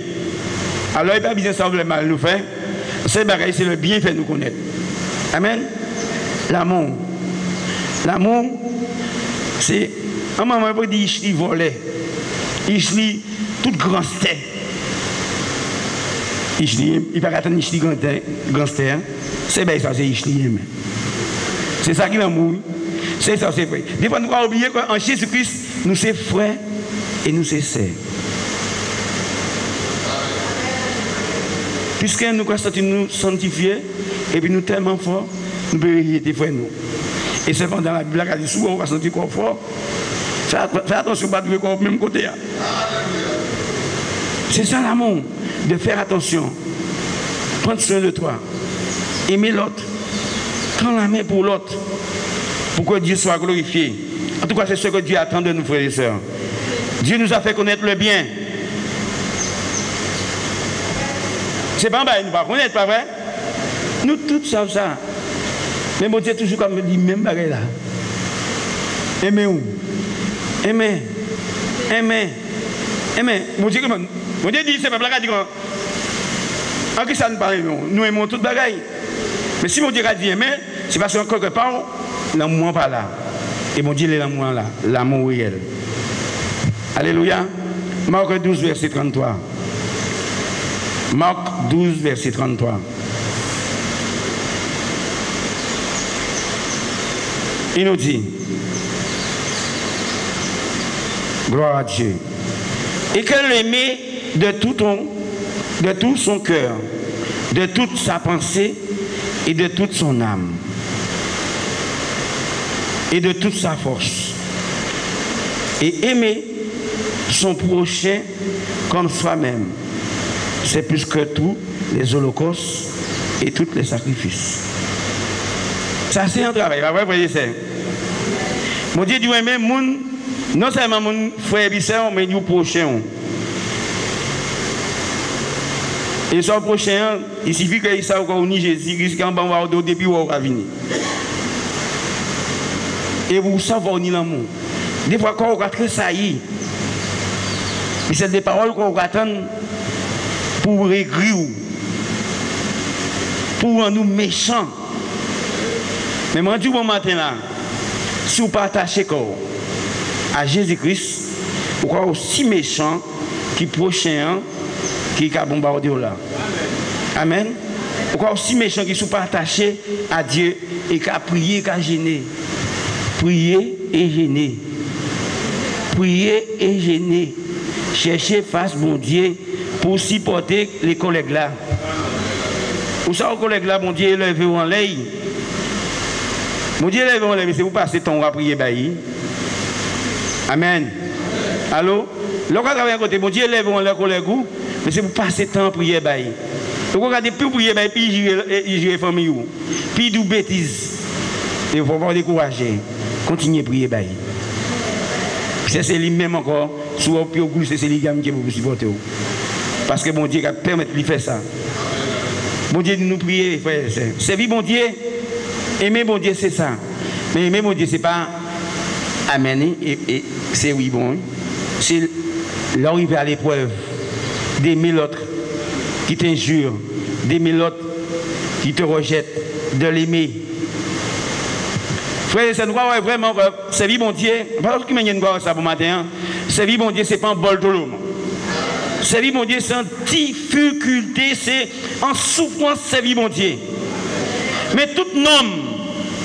Alors, il n'y a pas besoin de savoir le mal nous fait. C'est le bien fait nous connaître. Amen. L'amour. L'amour, c'est... Un moment, il dit, il volait. Il dit, toute grande tête. Il va attendre Ishli gangster. C'est bien ça, c'est Ishli. C'est ça qui est l'amour. C'est ça, c'est vrai. Des fois, nous avons oublié qu'en Jésus-Christ, nous sommes frères et nous sommes sœurs. Puisque nous nous sanctifier et puis nous tellement forts, nous pouvons être frères nous. Et cependant, la Bible a dit souvent, on va sentir qu'on fort. Fais attention, pas de trouver au même côté. C'est ça l'amour, de faire attention. Prendre soin de toi. Aimer l'autre. Prends la main pour l'autre. Pour que Dieu soit glorifié. En tout cas, c'est ce que Dieu attend de nous, frères et sœurs. Dieu nous a fait connaître le bien. C'est pas un bail, nous ne pas connaître, pas vrai? Nous tous savons ça. Mais mon Dieu toujours comme dit, même bagarre là. Aimer où? Aimer. Mon Dieu dit, c'est pas blague, dit en qui ça nous parle, nous aimons toute bagaille. Mais si mon Dieu a dit aimer, c'est parce que quelque part, l'amour n'est pas là. Et mon Dieu, l'amour là, l'amour réel. Alléluia. Marc 12, verset 33. Marc 12, verset 33. Il nous dit, gloire à Dieu, et que l'aimer de tout son cœur, de toute sa pensée et de toute son âme et de toute sa force, et aimer son prochain comme soi-même, c'est plus que tous les holocaustes et tous les sacrifices. Ça c'est un travail, vous voyez ça. Mon Dieu dit aimer non seulement mon frère et soeur, mais du prochain. Et son prochain, il suffit qu'il soit encore ni Jésus, qu'il va depuis où va venir. Et vous savez ni l'amour. Des fois, quand on a très sailli, c'est des paroles qu'on attend pour écrire, pour rendre nous méchants. Mais moi, du bon matin là, si vous partagez à Jésus-Christ, vous êtes aussi méchant qui prochain qui a bombardé là. Amen. Vous êtes aussi méchant qui ne sont pas attachés à Dieu et qui a prié, qui a gêné. Prier et gêner. Prier et gêner. Chercher face mon Dieu pour supporter les collègues là. Vous savez, les collègues là, mon Dieu, levé en l'air. Mon Dieu, levé en l'air, mais c'est vous passer ton à prier. Amen. Allô? Lorsqu'on travaille à côté, mon Dieu, levé en l'air, collègue, mais c'est vous passer temps à prier. Vous regardez, plus prier, puis il gère famille. Puis il bêtises. Et il ne faut pas décourager. Continuez à prier. C'est lui-même encore. Soit au goût, c'est lui-même qui vous supporter. Parce que mon Dieu a permis de lui faire ça. Mon Dieu nous prier, frère. Servir mon Dieu. Aimer mon Dieu, c'est ça. Mais aimer mon Dieu, ce n'est pas amener. Et c'est oui, bon. C'est l'arrivée à l'épreuve. D'aimer l'autre qui t'injure. D'aimer l'autre qui te rejette. De l'aimer. Frère, c'est quoi vraiment servir mon Dieu. Parce que je ne ça pour matin. Servir mon Dieu, ce n'est pas un bol de l'eau. Servir mon Dieu, c'est en difficulté, c'est en souffrance, servir mon Dieu. Mais tout homme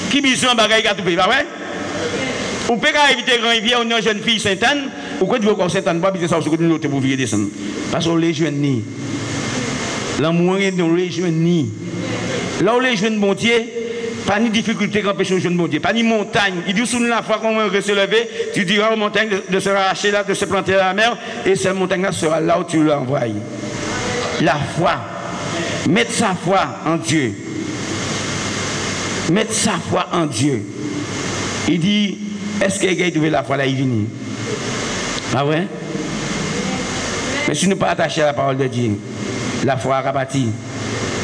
qui besoin de bagaille à tout pays, pas vrai? On peut éviter grand rivière, on est une jeune fille Sainte-Anne, ou quand tu veux qu'on Sainte-Anne, pas besoin de ça, on peut vous descendre. Parce qu'on les jeunes ni. L'amour est dans les jeunes ni. Là où les jeunes mon Dieu, pas ni difficulté qui empêche les jeunes mon Dieu, pas ni montagne. Il dit sous la foi qu'on va se lever, tu diras aux montagnes de se arracher là, de se planter à la mer, et cette montagne-là sera là où tu l'envoies. La foi. Mettre sa foi en Dieu. Mettre sa foi en Dieu. Il dit, est-ce qu'il y a trouvé la foi là, il vient? Ah ouais? Mais si nous ne pas attachés à la parole de Dieu, la foi a rabattu.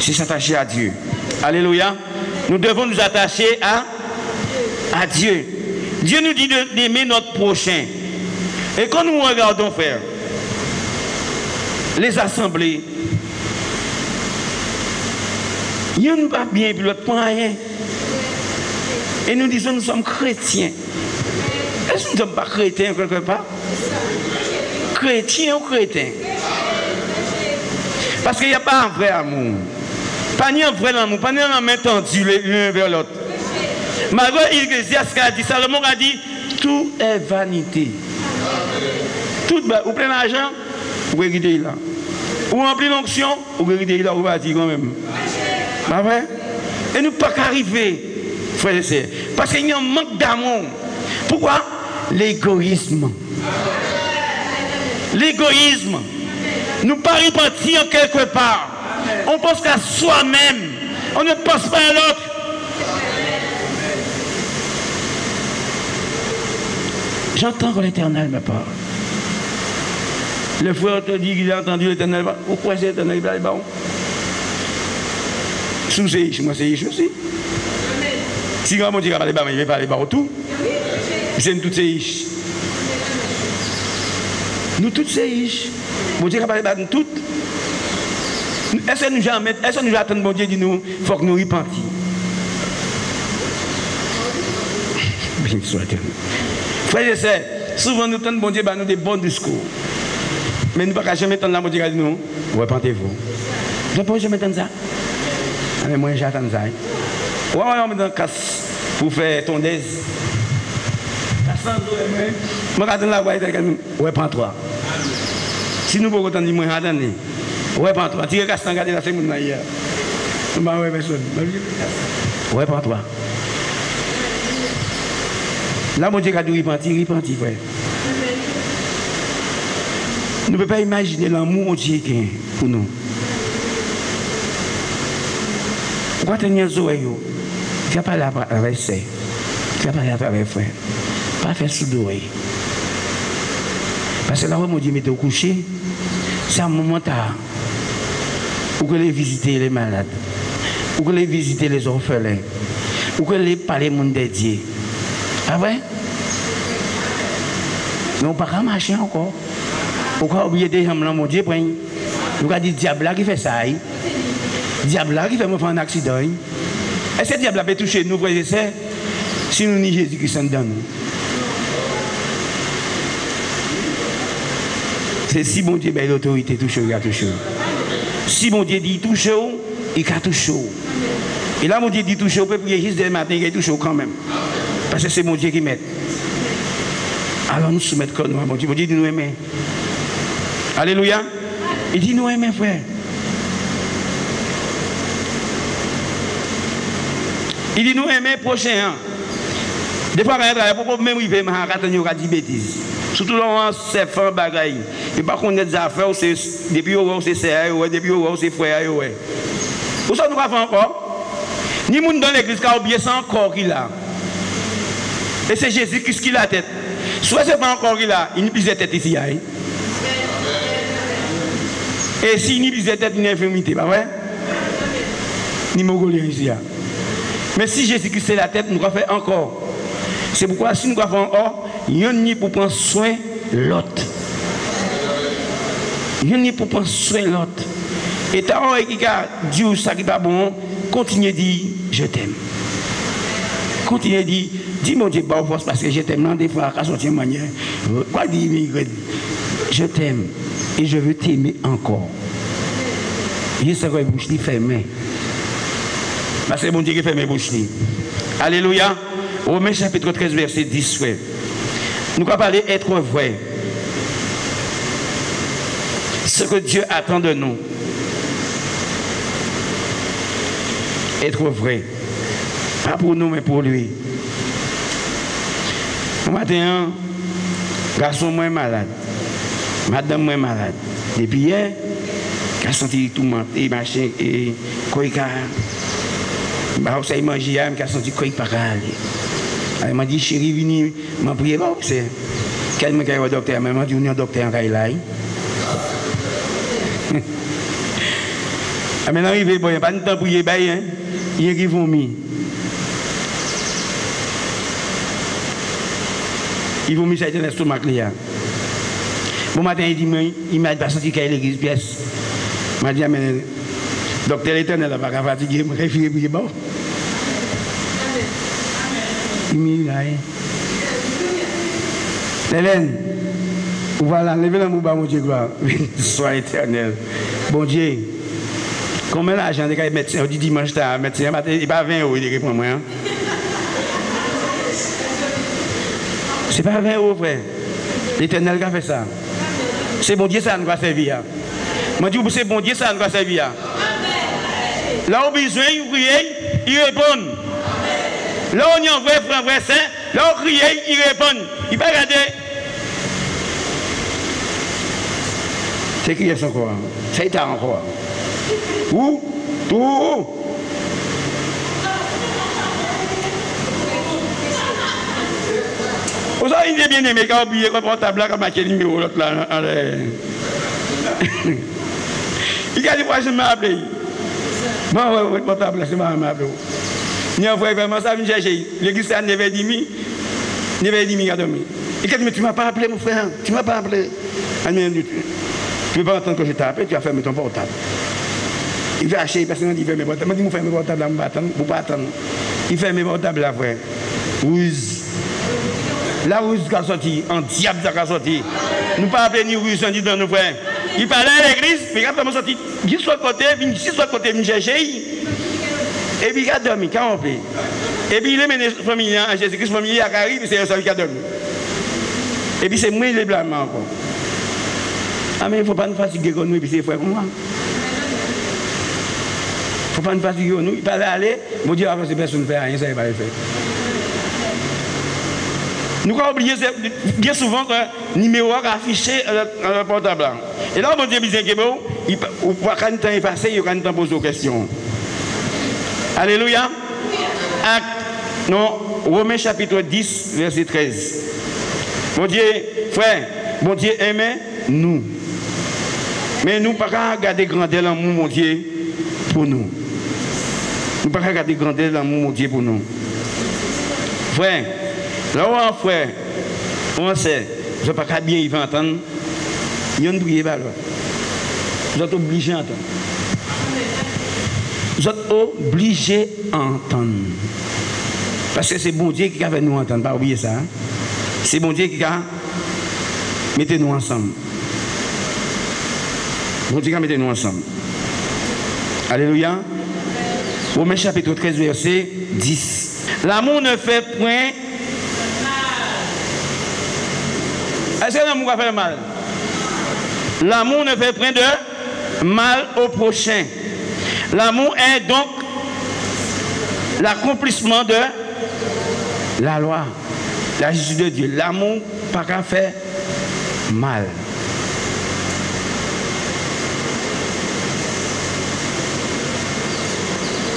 C'est s'attacher à Dieu. Alléluia. Nous devons nous attacher à Dieu. Dieu nous dit d'aimer notre prochain. Et quand nous regardons faire les assemblées, il n'y a pas bien, puis l'autre point rien. Et nous disons nous sommes chrétiens. Est-ce que nous ne sommes pas chrétiens quelque part? Chrétiens ou chrétiens? Parce qu'il n'y a pas un vrai amour. Pas ni un vrai amour, pas ni un main tendue l'un vers l'autre. Malgré l'Ecclésiaste a dit, Salomon a dit, tout est vanité. Tout, ou plein d'argent, vous pouvez guider là. Ou en pleine onction, vous pouvez guider là, vous va dire quand même. Pas vrai? Et nous ne pouvons pas arriver, frères et sœurs. Parce qu'il y a un manque d'amour. Pourquoi? l'égoïsme. L'égoïsme. Nous pas repentir quelque part. On pense qu'à soi-même. On ne pense pas à l'autre. J'entends que l'Éternel me parle. Le frère te dit qu'il a entendu l'Éternel. Pourquoi c'est l'Éternel? Sous ces moi c'est aussi. Si grand mon Dieu va parler bas, il va parler bas tout. J'aime toutes ces iches. Nous toutes ces iches. Mon Dieu va parler bas nous toutes. Est-ce que nous attendons mon Dieu dit nous, il faut que nous repentions. Bien soit. Frères et sœurs, souvent nous attendons mon Dieu nous des bons discours. Mais nous ne pouvons pas jamais attendre la mon Dieu dit nous, repentez-vous. Je ne peux jamais attendre ça. Mais moi j'attends ça. Ouais, on met dans le casse pour faire tondeuse. Je vais attendre la voix et ouais, prends-toi. Si nous pouvons attendre, moi attendez. Ouais, prends-toi. Tire casse en garder la semaine hier. Ouais, personne. Ouais, prends-toi. Là, mon Dieu a dit repentir, frère. Nous ne pouvons pas imaginer l'amour Dieu qui est pour nous. Pourquoi tenir les oreilles? Tu vas parler avec ça. Tu vas parler avec frère. Pas faire sous d'oreille. Parce que là où mon Dieu m'était au coucher, c'est un moment tard. Pour que les visiter les malades. Pour que les visiter les orphelins. Pour que les parler au monde dédié. Ah ouais? Mais on ne peut pas marcher encore. Pourquoi oublier des gens là, mon Dieu, nous avons dit diable là qui fait ça. Diable là qui fait me faire un accident. Est-ce que le diable peut toucher nous, frères et sœurs, si nous ni Jésus-Christ dans nous? C'est si bon Dieu a l'autorité, touche, il a touché. Si bon Dieu dit touche, il a touché. Et là, mon Dieu dit touche, on peut prier juste dès le matin, il a touché quand même. Parce que c'est mon Dieu qui met. Alors nous soumettons comme nous, mon Dieu dit nous aimer. Alléluia. Il dit nous aimer, frère. Il dit nous aimer prochain. Des fois, quand il travaille, pourquoi même il fait des bêtises. Surtout là, c'est fait bagaille. Et pas qu'on ait des affaires, depuis où c'est serré, depuis où c'est frère. Où ça nous va faire encore? Ni monde dans l'église qui a oublié ça encore qu'il a. Et c'est Jésus qui a la tête. Soit c'est pas encore qu'il a, il n'y a plus de tête ici. Et s'il n'y a plus de tête, il y a une infirmité, pas vrai? Ni Mongolien ici. Mais si Jésus-Christ c'est la tête, nous allons faire encore. C'est pourquoi si nous allons faire encore, il y a ni pour prendre soin de l'autre. Il y a ni pour prendre soin de l'autre. Et tant qu'il a dit ça qui n'est pas bon, continuez à dire je t'aime. Continuez à dire, dis mon Dieu, bah, parce que je t'aime. Non, des fois, à sortir manière. Quoi dire, je t'aime et je veux t'aimer encore. Et ça va bouche fermée. Parce que mon Dieu qui fait mes bouches. Alléluia. Romains chapitre 13, verset 10. Ouais. Nous allons parler être vrai. Ce que Dieu attend de nous. Être vrai. Pas pour nous, mais pour lui. Un matin, garçon moins malade. Madame moins malade. Depuis hier, j'ai senti tout menté, machin, et quoi bah, ça il mange hier, j'ai senti quoi il pas aller. Elle m'a dit, chérie, venez, m'a prié, bah, c'est. Quelqu'un qui est au docteur, m'a dit, on est au docteur en Kaila. Maintenant, il n'y a pas de temps pour y aller, il y a qui vomit. Il vomit ça dans l'estomac. Bon matin, il m'a dit, pas senti qu'il y a l'église pièce. Il m'a dit, mais docteur Éternel, il n'a pas fatigué, il m'a réfléchi, bon. Il m'a dit, Hélène, voilà, levez la mouba, mon Dieu, gloire. Sois éternel. Bon Dieu, combien d'argent de les médecins, on dit dimanche, le médecin, il n'y a pas 20 euros, il répond moi. C'est pas 20 euros, frère. L'Éternel qui a fait ça. C'est bon Dieu, ça nous va servir. Moi, je dis, c'est bon Dieu, ça nous va servir. Là où besoin, il prie, il répond. Là où on y a un vrai frère, vrai saint, là, on crie, il répond. Il va regarder. C'est qui est encore? C'est ta encore. Où? Tout. Vous avez une bien aimé quand vous oubliez le portable là, comme le numéro l'autre là. Il a dit, moi, je m'appelle. Non, ouais, portable là, je m'appelle. Il y a un frère, vraiment, ça vient chercher. L'église, c'est à 9h30. 9h30, il a dormi. Il a dit, mais tu ne m'as pas appelé, mon frère. Tu ne m'as pas appelé. Tu ne veux pas entendre que je t'ai appelé, tu vas fermer ton portable. Il va acheter, personne ne dit fermer mon portable. Il m'a dit, fermer mon portable là, je ne vais pas attendre. Il ferme mon portable là, frère. Ruse. La ruse qui a sorti, un diable qui a sorti. Nous ne pas appeler ni ruse, ni dans nos frères. Il parlait à l'église, mais quand il est sorti, il est sur le côté, il est sur le côté, il chercher. Et puis il a dormi, quand on fait. Et puis il est mené la famille à Jésus-Christ, la famille à Carrie, c'est celui qui a dormi. Et puis c'est moi qui les blâme encore. Ah mais il ne faut pas nous fatiguer comme nous, et puis c'est frère comme moi. Il ne faut pas nous fatiguer comme nous. Il parlait aller, mon Dieu, avant ces personnes ne font rien, ça ne va pas le faire. Nous avons oublié bien souvent que le numéro est affiché dans le portable. Et là, mon Dieu, il va quand temps est passé, il va quand temps poser des questions. Alléluia. Non, Romains chapitre 10, verset 13. Mon Dieu, frère, mon Dieu aimait nous. Mais nous ne pouvons pas garder grandeur l'amour, mon Dieu, pour nous. Nous ne pouvons pas garder grandeur l'amour, mon Dieu, pour nous. Frère, là où un frère, on sait, je ne peux pas bien y entendre, il y a une prière par là. Vous êtes obligés d'entendre. Vous êtes obligés d'entendre. Parce que c'est bon Dieu qui a fait nous entendre, pas oublier ça. Hein? C'est bon Dieu qui a mis nous ensemble. Bon Dieu qui a mis nous ensemble. Alléluia. Romains chapitre 13, verset 10. L'amour ne fait point. Est-ce que l'amour va faire mal? L'amour ne fait point de mal au prochain. L'amour est donc l'accomplissement de la loi, la justice de Dieu. L'amour n'a pas faire mal.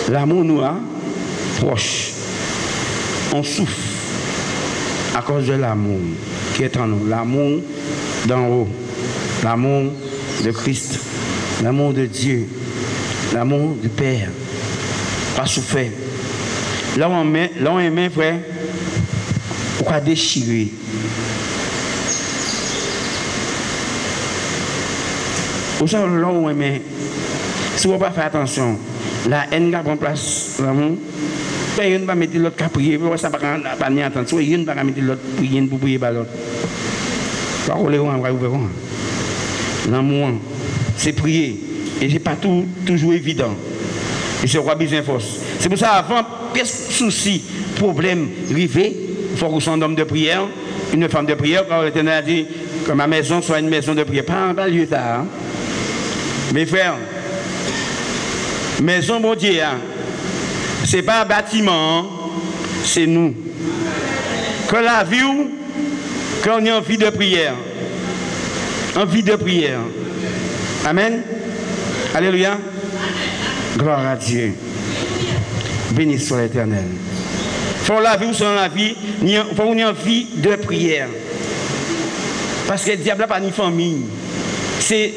L'amour nous a proche. On souffre à cause de l'amour qui est en nous. L'amour d'en haut. L'amour de Christ. L'amour de Dieu. L'amour du Père. Pas souffert. Là on aime, frère, pourquoi déchirer? Au sein de là on aime, si on ne pas faire attention, la haine qui prend place, l'amour, il ne va pas mettre l'autre qui a prié, ça ne va pas ni attendre, il ne va pas mettre l'autre pour prier par l'autre. L'amour, c'est prier, et ce n'est pas toujours évident. Et c'est quoi besoin de force. C'est pour ça, avant, souci, problème, rivé, il faut qu'on soit un homme de prière, une femme de prière, quand l'Éternel a dit que ma maison soit une maison de prière. Pas lieu ça. Hein? Mes frères, maison, mon Dieu, hein? Ce n'est pas un bâtiment, c'est nous. Que la vie, qu'on ait envie de prière. Envie de prière. Amen. Alléluia. Gloire à Dieu. Béni soit l'Éternel. Il faut la vie ou sans la vie, il faut une envie de prière. Parce que le diable n'a pas ni famille. C'est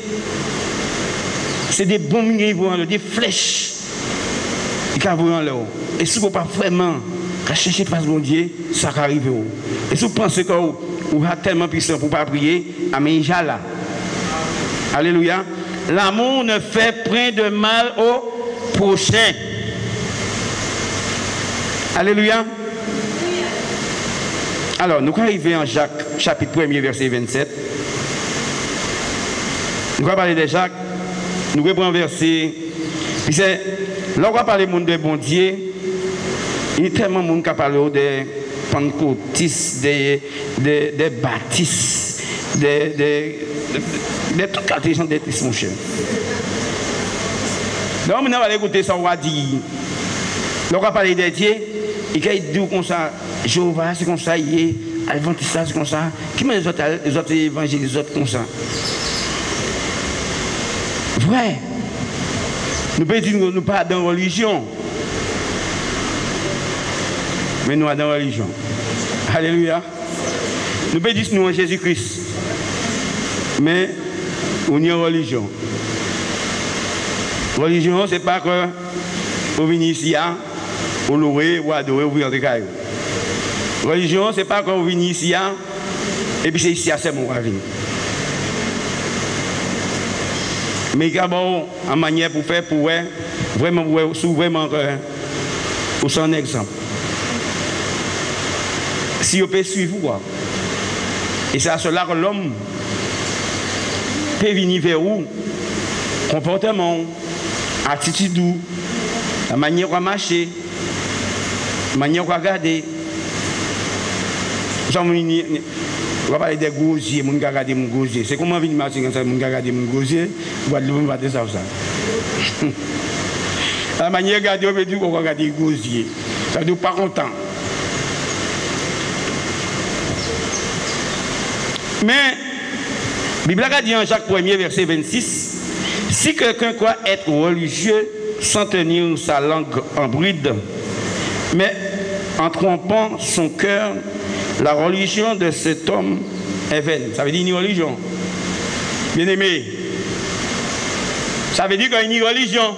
des bombes, des flèches qui vont en l'air. Et si vous ne pouvez pas vraiment chercher face à mon Dieu, ça va arriver. Et si vous pensez que vous êtes tellement puissant pour ne pas prier, amen, là. Alléluia. L'amour ne fait point de mal au prochain. Alléluia. Alors, nous arrivons en Jacques, chapitre 1er, verset 27. Nous allons parler de Jacques. Nous reprenons verset. Puis c'est, là, on va parler du monde de bon Dieu. Il y a tellement de monde qui parle des pentecôtistes, des baptistes, de toutes les gens de mon cher. Donc, on va écouter ça, on va dire. Là, on va parler de Dieu. il dit comme ça, Jéhovah, c'est comme ça, il est, Adventiste, c'est comme ça. Qui met les autres évangiles, les autres comme ça? Vrai. Nous pouvons dire que nous ne pas dans la religion. Mais nous sommes dans la religion. Alléluia. Nous pouvons dire que nous sommes en Jésus-Christ. Mais nous sommes en religion. Religion, ce n'est pas que vous venez ici, vous louez, vous adorez, vous rentrez caillou. Religion, ce n'est pas que vous venez ici, et puis c'est ici, c'est mon avis. Mais il y a une manière pour faire, pour vraiment, pour son exemple. Si vous pouvez suivre, quoi. Et c'est à cela que l'homme peut venir vers vous, comportement, attitude, la manière de marcher, la manière de regarder. On va parler des gosiers, on va regarder mon gosier. C'est comment venir marcher quand on va regarder mon gosier, on va dire ça. La manière de regarder, on veut dire qu'on va regarder le gosier. Ça veut dire pas content. Mais, la Bible a dit en Jacques 1er, verset 26, si quelqu'un croit être religieux sans tenir sa langue en bride, mais en trompant son cœur, la religion de cet homme est vaine. Ça veut dire une religion. Bien aimé. Ça veut dire qu'il y a une religion.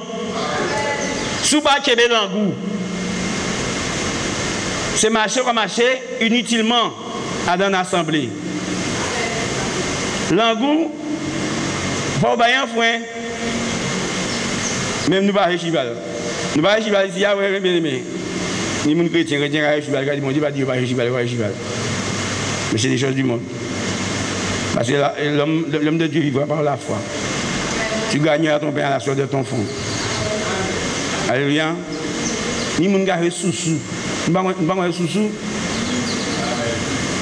Sous pas qu'il y ait l'angou. C'est marcher comme marcher inutilement dans l'assemblée. L'angou, il faut bien un frein. Même nous ne pouvons pas chival. Nous ne pouvons pas chival ici, oui, bien aimé. Ni les chrétiens, les chrétiens, mon Dieu va dire pas chival. Mais c'est des choses du monde. Parce que l'homme de Dieu vivra par la foi. Tu gagneras ton pain à la sueur de ton fond. Alléluia. Ni les gens qui sont sous-sous. Nous ne pouvons pas sous-sous.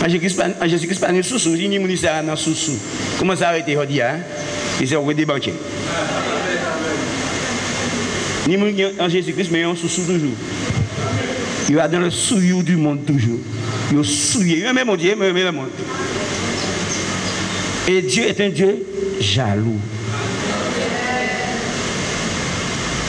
En Jésus-Christ, pas de sous-sous. Ni les gens qui sont sous-sous. Comment ça a arrêté aujourd'hui? Ils sont débanqués. Ni les gens en Jésus-Christ, mais ils sont sous-sous toujours. Il va dans le souillou du monde toujours. Il est souillé. Il même mon Dieu, mais le monde. Et Dieu est un Dieu jaloux.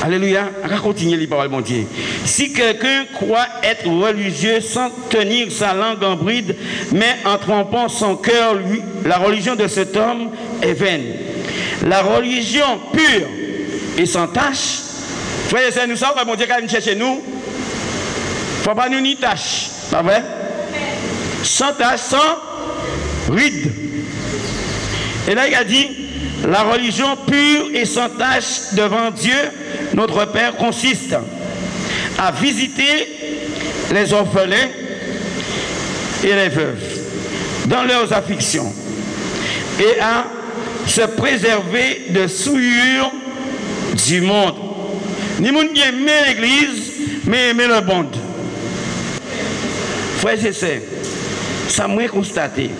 Alléluia. On va continuer les paroles, mon Dieu. Si quelqu'un croit être religieux sans tenir sa langue en bride, mais en trompant son cœur, lui, la religion de cet homme est vaine. La religion pure et sans tache, frères et sœurs, nous savons que mon Dieu va venir chercher nous. Il ne faut pas nous ni tâche, pas vrai? Sans tâche, sans ride. Et là, il a dit, la religion pure et sans tâche devant Dieu, notre Père, consiste à visiter les orphelins et les veuves dans leurs afflictions et à se préserver de souillures du monde. Ni monde qui aime l'église, mais aimer le monde. Frères et sœurs, ça m'a constaté.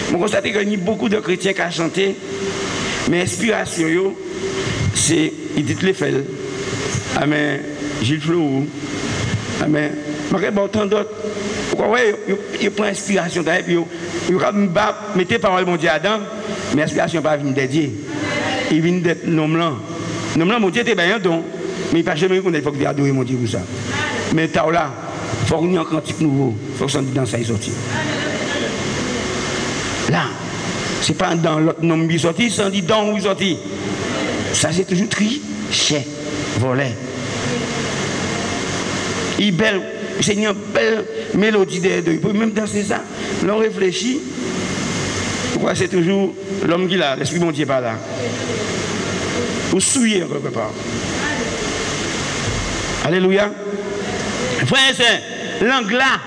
Je constate qu'il y a beaucoup de chrétiens qui ont chanté, mais l'inspiration, c'est Edith Lefel, Amen, Gilles Flou, Amen. Je vois tant d'autres. Pourquoi ils prennent l'inspiration et puis ils mettent les paroles de Dieu dedans, mais l'inspiration n'est pas venue de Dieu. Il vient d'être nom-là. Nom-là, mon Dieu était bien un don, mais il ne peut jamais reconnaître qu'il faut adorer mon Dieu pour ça. Mais là, il faut qu'on ait un cantique nouveau, il faut que ça dans ça sorti. Là, ce n'est pas dans l'autre nom qui sorti, c'est dit dans où il sorti. Ça, c'est toujours triché, volé. Il belle, c'est une belle mélodie des deux. Il peut même danser ça. L'on réfléchit. Pourquoi c'est toujours l'homme qui l'a, l'esprit de mon Dieu pas là. Ou souiller quelque part. Alléluia. Frère et sœurs, langue là.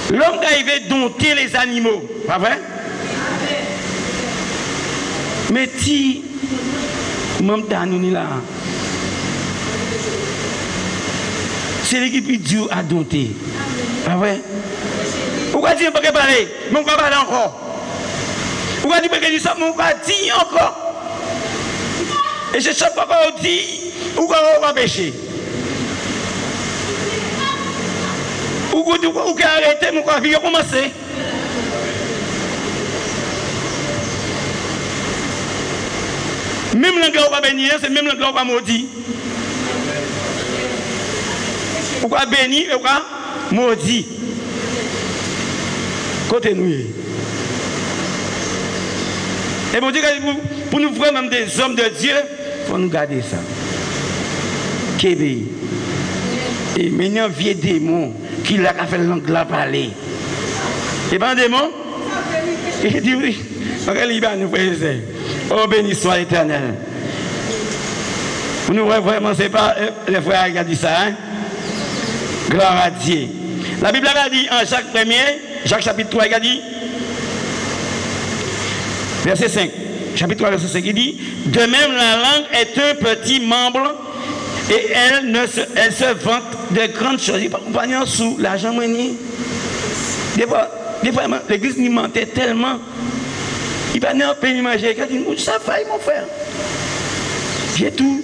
L'homme qui arrive à dompter les animaux, pas vrai? Mais si, même nous là, c'est l'équipe qui Dieu a dompté, pas vrai? Pourquoi dire qu'on ne peut pas parler? Mais on va parler encore. Pourquoi dire qu'on ne peut pas dire encore? Et c'est chaque fois qu'on dit, ou qu'on va pécher. Ou qui arrêté, mon corps, il a commencé. Même l'anglais ou pas béni, c'est même l'anglais ou pas maudit. Ou pas béni, ou pas maudit. Côté nous. Et bon Dieu, pour nous vraiment des hommes de Dieu, il faut nous garder ça. Kébé. Et maintenant, vieux démon qui l'a fait l'anglais parler. Et pas un démon? Il dit oui. Regardez, nous frères. Oh, béni soit l'Éternel. Pour nous vraiment, ce n'est pas les frères qui ont dit ça. Hein? Gloire à Dieu. La Bible a dit en Jacques 1er, Jacques chapitre 3, il a dit, verset 5, chapitre 3, verset 5, il dit, de même la langue est un petit membre et elle se vante de grandes choses. Il ne pas pas sous l'argent manié. Des fois l'église n'y mentait tellement. Il va venir payer manger. Il dit, ça faille mon frère. J'ai tout.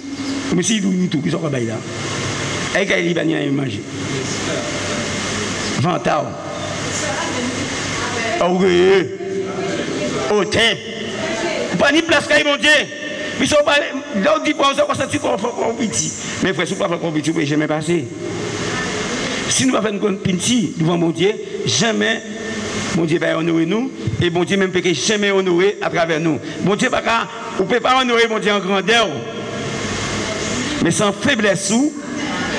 Mais si il tout, ils sont comme là. Et quand il va venir manger. Ventard. Orgueilleux. Hautain. Pas ni place qu'il mon Dieu. Ils sont pas. D'autres disent qu'on s'est senti qu'on petit. Mais frère, si vous ne faites pas petit, vous ne pouvez jamais passer. Si nous ne faisons pas petit devant mon Dieu, jamais mon Dieu va honorer nous. Et mon Dieu même peut jamais honorer à travers nous. Mon Dieu, vous ne pouvez pas honorer mon Dieu en grandeur. Mais sans faiblesse, vous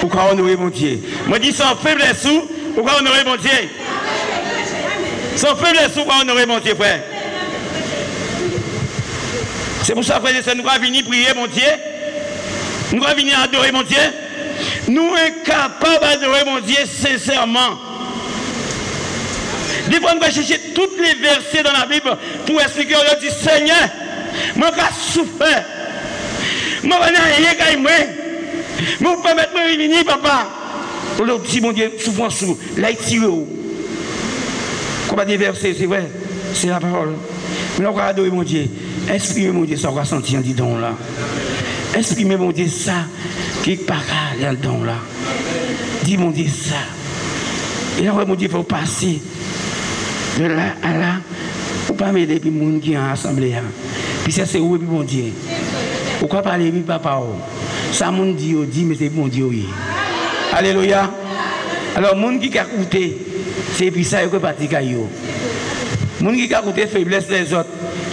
pouvez honorer mon Dieu. Moi, je dis sans faiblesse, vous pouvez honorer mon Dieu. Sans faiblesse, vous pouvez honorer mon Dieu, frère. C'est pour ça, frère, que nous allons venir prier mon Dieu. Nous allons venir adorer mon Dieu. Nous sommes incapables d'adorer mon Dieu sincèrement. Des fois, nous allons chercher tous les versets dans la Bible pour expliquer au Dieu, Seigneur, moi j'ai souffert. Moi je n'ai rien qu'à moi. Mais vous permettez de me venir, papa. Pour le petit mon Dieu, souffrance sous. Là, il tire. Comment des versets, c'est vrai. C'est la parole. Mais là, on va adorer mon Dieu. Exprimez mon Dieu ça, on va sentir un dit don là. Exprimez mon Dieu ça, qui n'est pas dans le don là. Dis mon Dieu ça. Et là, mon Dieu, il faut passer de là à là. Pour ne pas m'aider les gens qui sont en assemblée. Puis ça, c'est où, puis mon Dieu. Pourquoi parler, puis papa? Ça, mon Dieu dit, mais c'est mon Dieu, oui. Alléluia. Alors, les gens qui ont écouté, c'est puis ça, il faut partir caillou. Les gens qui ont écouté faiblesse des autres.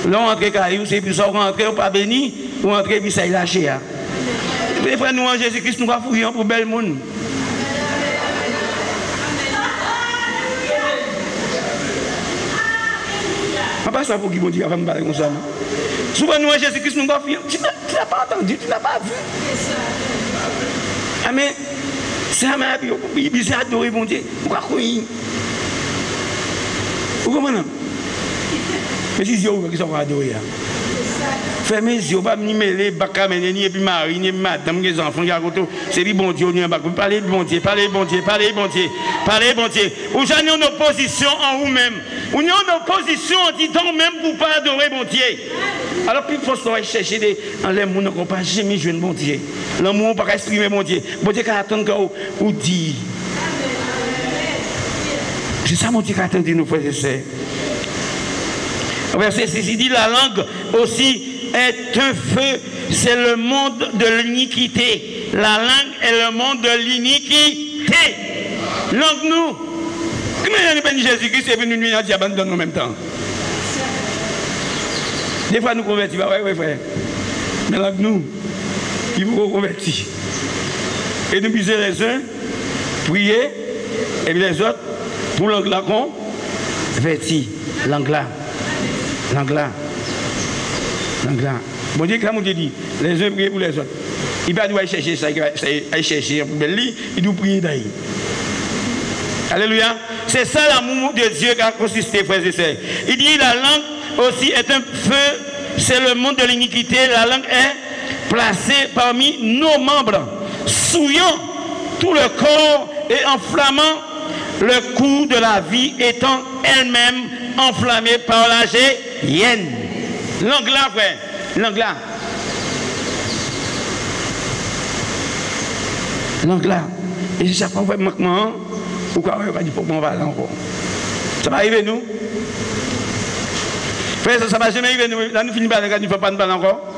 Là, on entre caillou, c'est puis ça, on rentre, on pas béni, on entre, puis ça, il lâché. Les frères, nous, en Jésus-Christ, nous avons fouillé pour bel monde. Pas ça pour qui vont dire avant de parler comme ça. Souvent nous en Jésus-Christ nous avons tu n'as pas entendu, tu n'as pas vu. Ah mais c'est un peu il s'est adoré mon Dieu. Pourquoi quoi? Vous comprenez? Mais si Dieu qui sont adorés. Fermez les yeux, pas ni mêler, baka ni et puis mari, ni madame, les enfants, c'est lui bon Dieu, parlez bon Dieu, parlez bon Dieu, parlez bon Dieu, parlez bon Dieu. Ou j'en ai une opposition en vous-même. Ou il y a une opposition en disant même pour pas adorer bon Dieu. Alors puis il faut chercher des en les gens qui n'ont pas jamais joué bon Dieu. L'amour pas exprimer bon Dieu. Bon Dieu qui attend ou dit. C'est ça mon Dieu qui attend de nous frères et sœurs. Verset 6, il dit la langue aussi est un feu, c'est le monde de l'iniquité. La langue est le monde de l'iniquité. Langue nous. Comment il y a Jésus-Christ et puis nous nous abandonnons en même temps. Des fois nous convertis, oui frère. Mais langue nous, il faut convertir. Et nous biser les uns, prier, et puis les autres, pour langue là qu'on verti, langue là. Langue là. Langue là. Bon Dieu, comme on dit, les uns prient pour les autres. Il va aller chercher ça, il va aller chercher pour lui, il doit prier d'ailleurs. Alléluia. C'est ça l'amour de Dieu qui a consisté, frères et sœurs. Il dit la langue aussi est un feu, c'est le monde de l'iniquité. La langue est placée parmi nos membres, souillant tout le corps et enflammant le cours de la vie, étant elle-même enflammée par la géhenne. Langue là, frère. Langue là. Langue là. Et chaque fois, manquement, Pourquoi on va dire pourquoi on va aller encore? Ça va arriver nous? Frère, ça va jamais arriver nous. Là, nous finissons par aller, nous ne faut pas nous parler encore.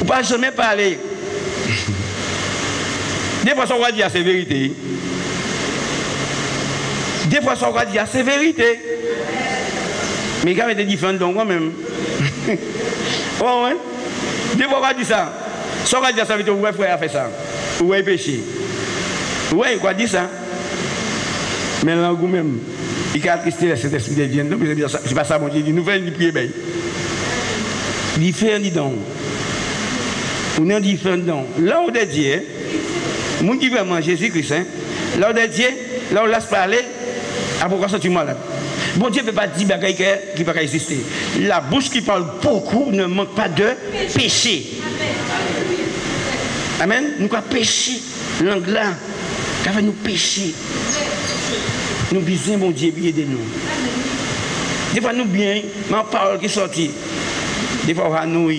On ne va jamais parler. Des fois, ça on va dire c'est vérité. Des fois, ça on va dire c'est vérité. Mais quand même, des différents dons quand même. Oh, ouais. Des fois, on va dire ça. Ça on va dire ça veut dire ouais, frère a fait ça. Ouais, péché. Ouais, quoi dire ça? Mais là, vous même, il a attristé cet esprit de Dieu. C'est pas ça, mon Dieu. Nous faisons une prière. Différents dons. On a différents dons. Là où est Dieu, les gens qui veulent manger Jésus-Christ, là où est Dieu, là où laisse parler, à pourquoi ça tu malade? Bon Dieu ne peut pas dire bagaille qui ne peut pas exister. La bouche qui parle beaucoup ne manque pas de péché. Amen. Nous avons péché. Langue là, qui nous péché. Nous besoin bon Dieu de nous. Des fois nous bien, ma parole qui sortit. Des fois on va nous.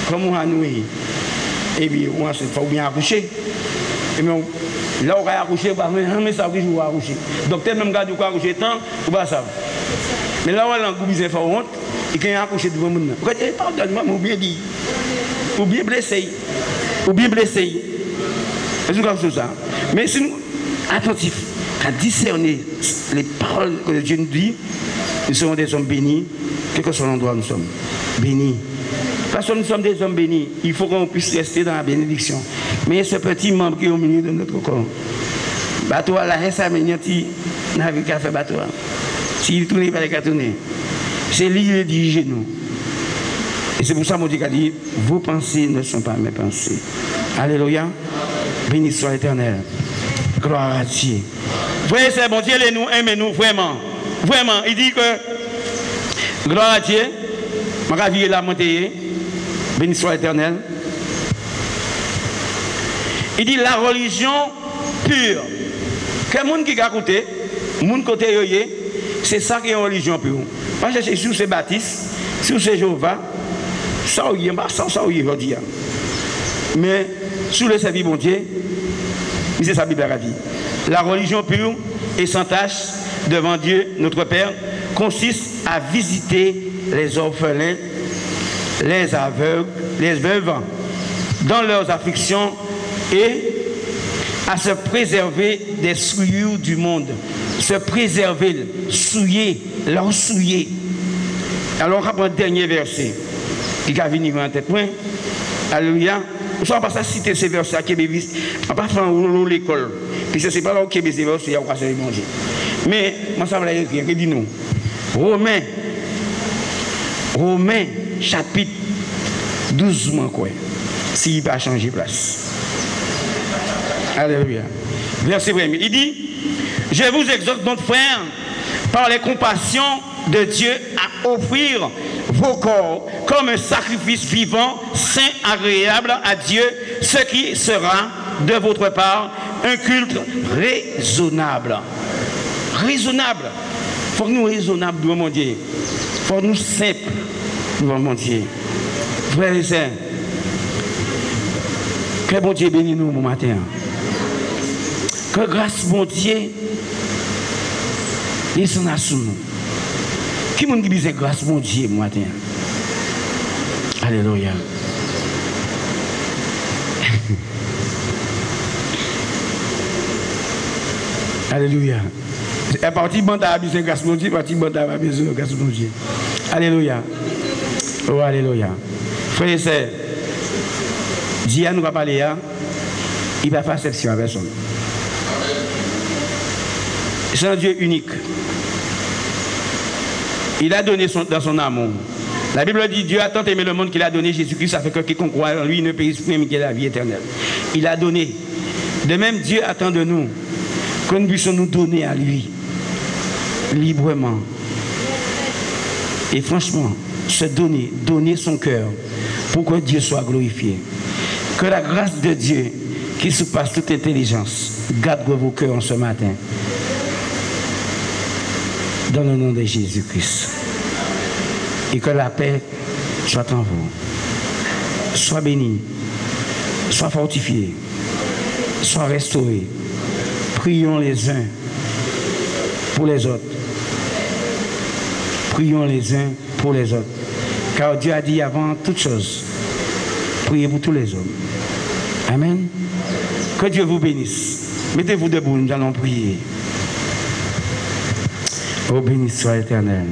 Comme on va nous. Et bien il faut bien accoucher. Et bien, là on va accoucher, mais ça que je vais accoucher. Docteur même garde quoi accoucher tant, ou pas ça. Mais là on va l'engouiller faire honte, et quand il a accouché devant moi. Vous dites pardonne-moi, ou bien dit. Ou bien blessé. Ou bien blessé. C'est comme ça. Mais si nous attentifs à discerner les paroles que Dieu nous dit, nous serons des hommes bénis, quel que soit l'endroit où nous sommes. Bénis. Parce que nous sommes des hommes bénis, il faut qu'on puisse rester dans la bénédiction. Mais ce petit membre qui est au milieu de notre corps, bateau à la haine, ça m'a dit, n'a vu qu'à faire bateau. S'il tourne, il va les tourner. C'est lui qui dirige nous. Et c'est pour ça que mon Dieu a dit, vos pensées ne sont pas mes pensées. Alléluia. Béni soit l'Éternel. Gloire à Dieu. Frère, c'est bon Dieu, nous aimez-nous vraiment. Vraiment. Il dit que, gloire à Dieu, ma vie est la montée. Béni soit l'Éternel. Il dit la religion pure. Quel monde qui a écouté, monde côté c'est ça qui est une religion pure. Pas chercher si c'est Baptiste, si c'est Jéhovah, ça ou aujourd'hui. Mais sous le service bon Dieu, c'est sa Bible a dit. La religion pure et sans tache devant Dieu, notre Père, consiste à visiter les orphelins, les aveugles, les veuves dans leurs afflictions et à se préserver des souillures du monde. Se préserver, souiller, leur souiller. Alors on prend le dernier verset qui va venir en tête. Alléluia. On ne va pas citer ces versets à Québec. On ne va pas faire l'école. Puis ce n'est pas là où Québec ces versets, on va se manger. Mais moi ça va écrire, qui dit nous. Romains chapitre 12 quoi. S'il va changer de place. Alléluia. Verset 1. Il dit, je vous exhorte donc frères, par les compassions de Dieu, à offrir vos corps comme un sacrifice vivant, saint, agréable à Dieu, ce qui sera de votre part un culte raisonnable. Raisonnable. Il faut que nous raisonnables devant mon Dieu. Il faut que nous simples devant mon Dieu. Frères et sœurs, que bon Dieu bénisse nous mon matin. Que grâce mon Dieu descende sur nous. Qui m'a dit grâce mon Dieu mon matin? Alléluia. Alléluia. Et parti bande à besoin grâce mon Dieu, parti bande à besoin grâce mon Dieu. Alléluia. Oh alléluia. Frères et sœurs, Dieu nous va parler là, il va faire exception à personne. C'est un Dieu unique. Il a donné dans son amour. La Bible dit Dieu a tant aimé le monde qu'il a donné Jésus-Christ, ça fait que quiconque croit en lui ne périsse plus, mais qu'il a la vie éternelle. Il a donné. De même, Dieu attend de nous que nous puissions nous donner à lui librement. Et franchement, se donner, donner son cœur pour que Dieu soit glorifié. Que la grâce de Dieu, qui surpasse toute intelligence, garde vos cœurs en ce matin. Dans le nom de Jésus-Christ. Et que la paix soit en vous. Soit bénie, soit fortifiée, soit restaurée. Prions les uns pour les autres. Prions les uns pour les autres. Car Dieu a dit avant toute chose, priez pour tous les hommes. Amen. Que Dieu vous bénisse. Mettez-vous debout, nous allons prier. Oh, béni soit l'Éternel.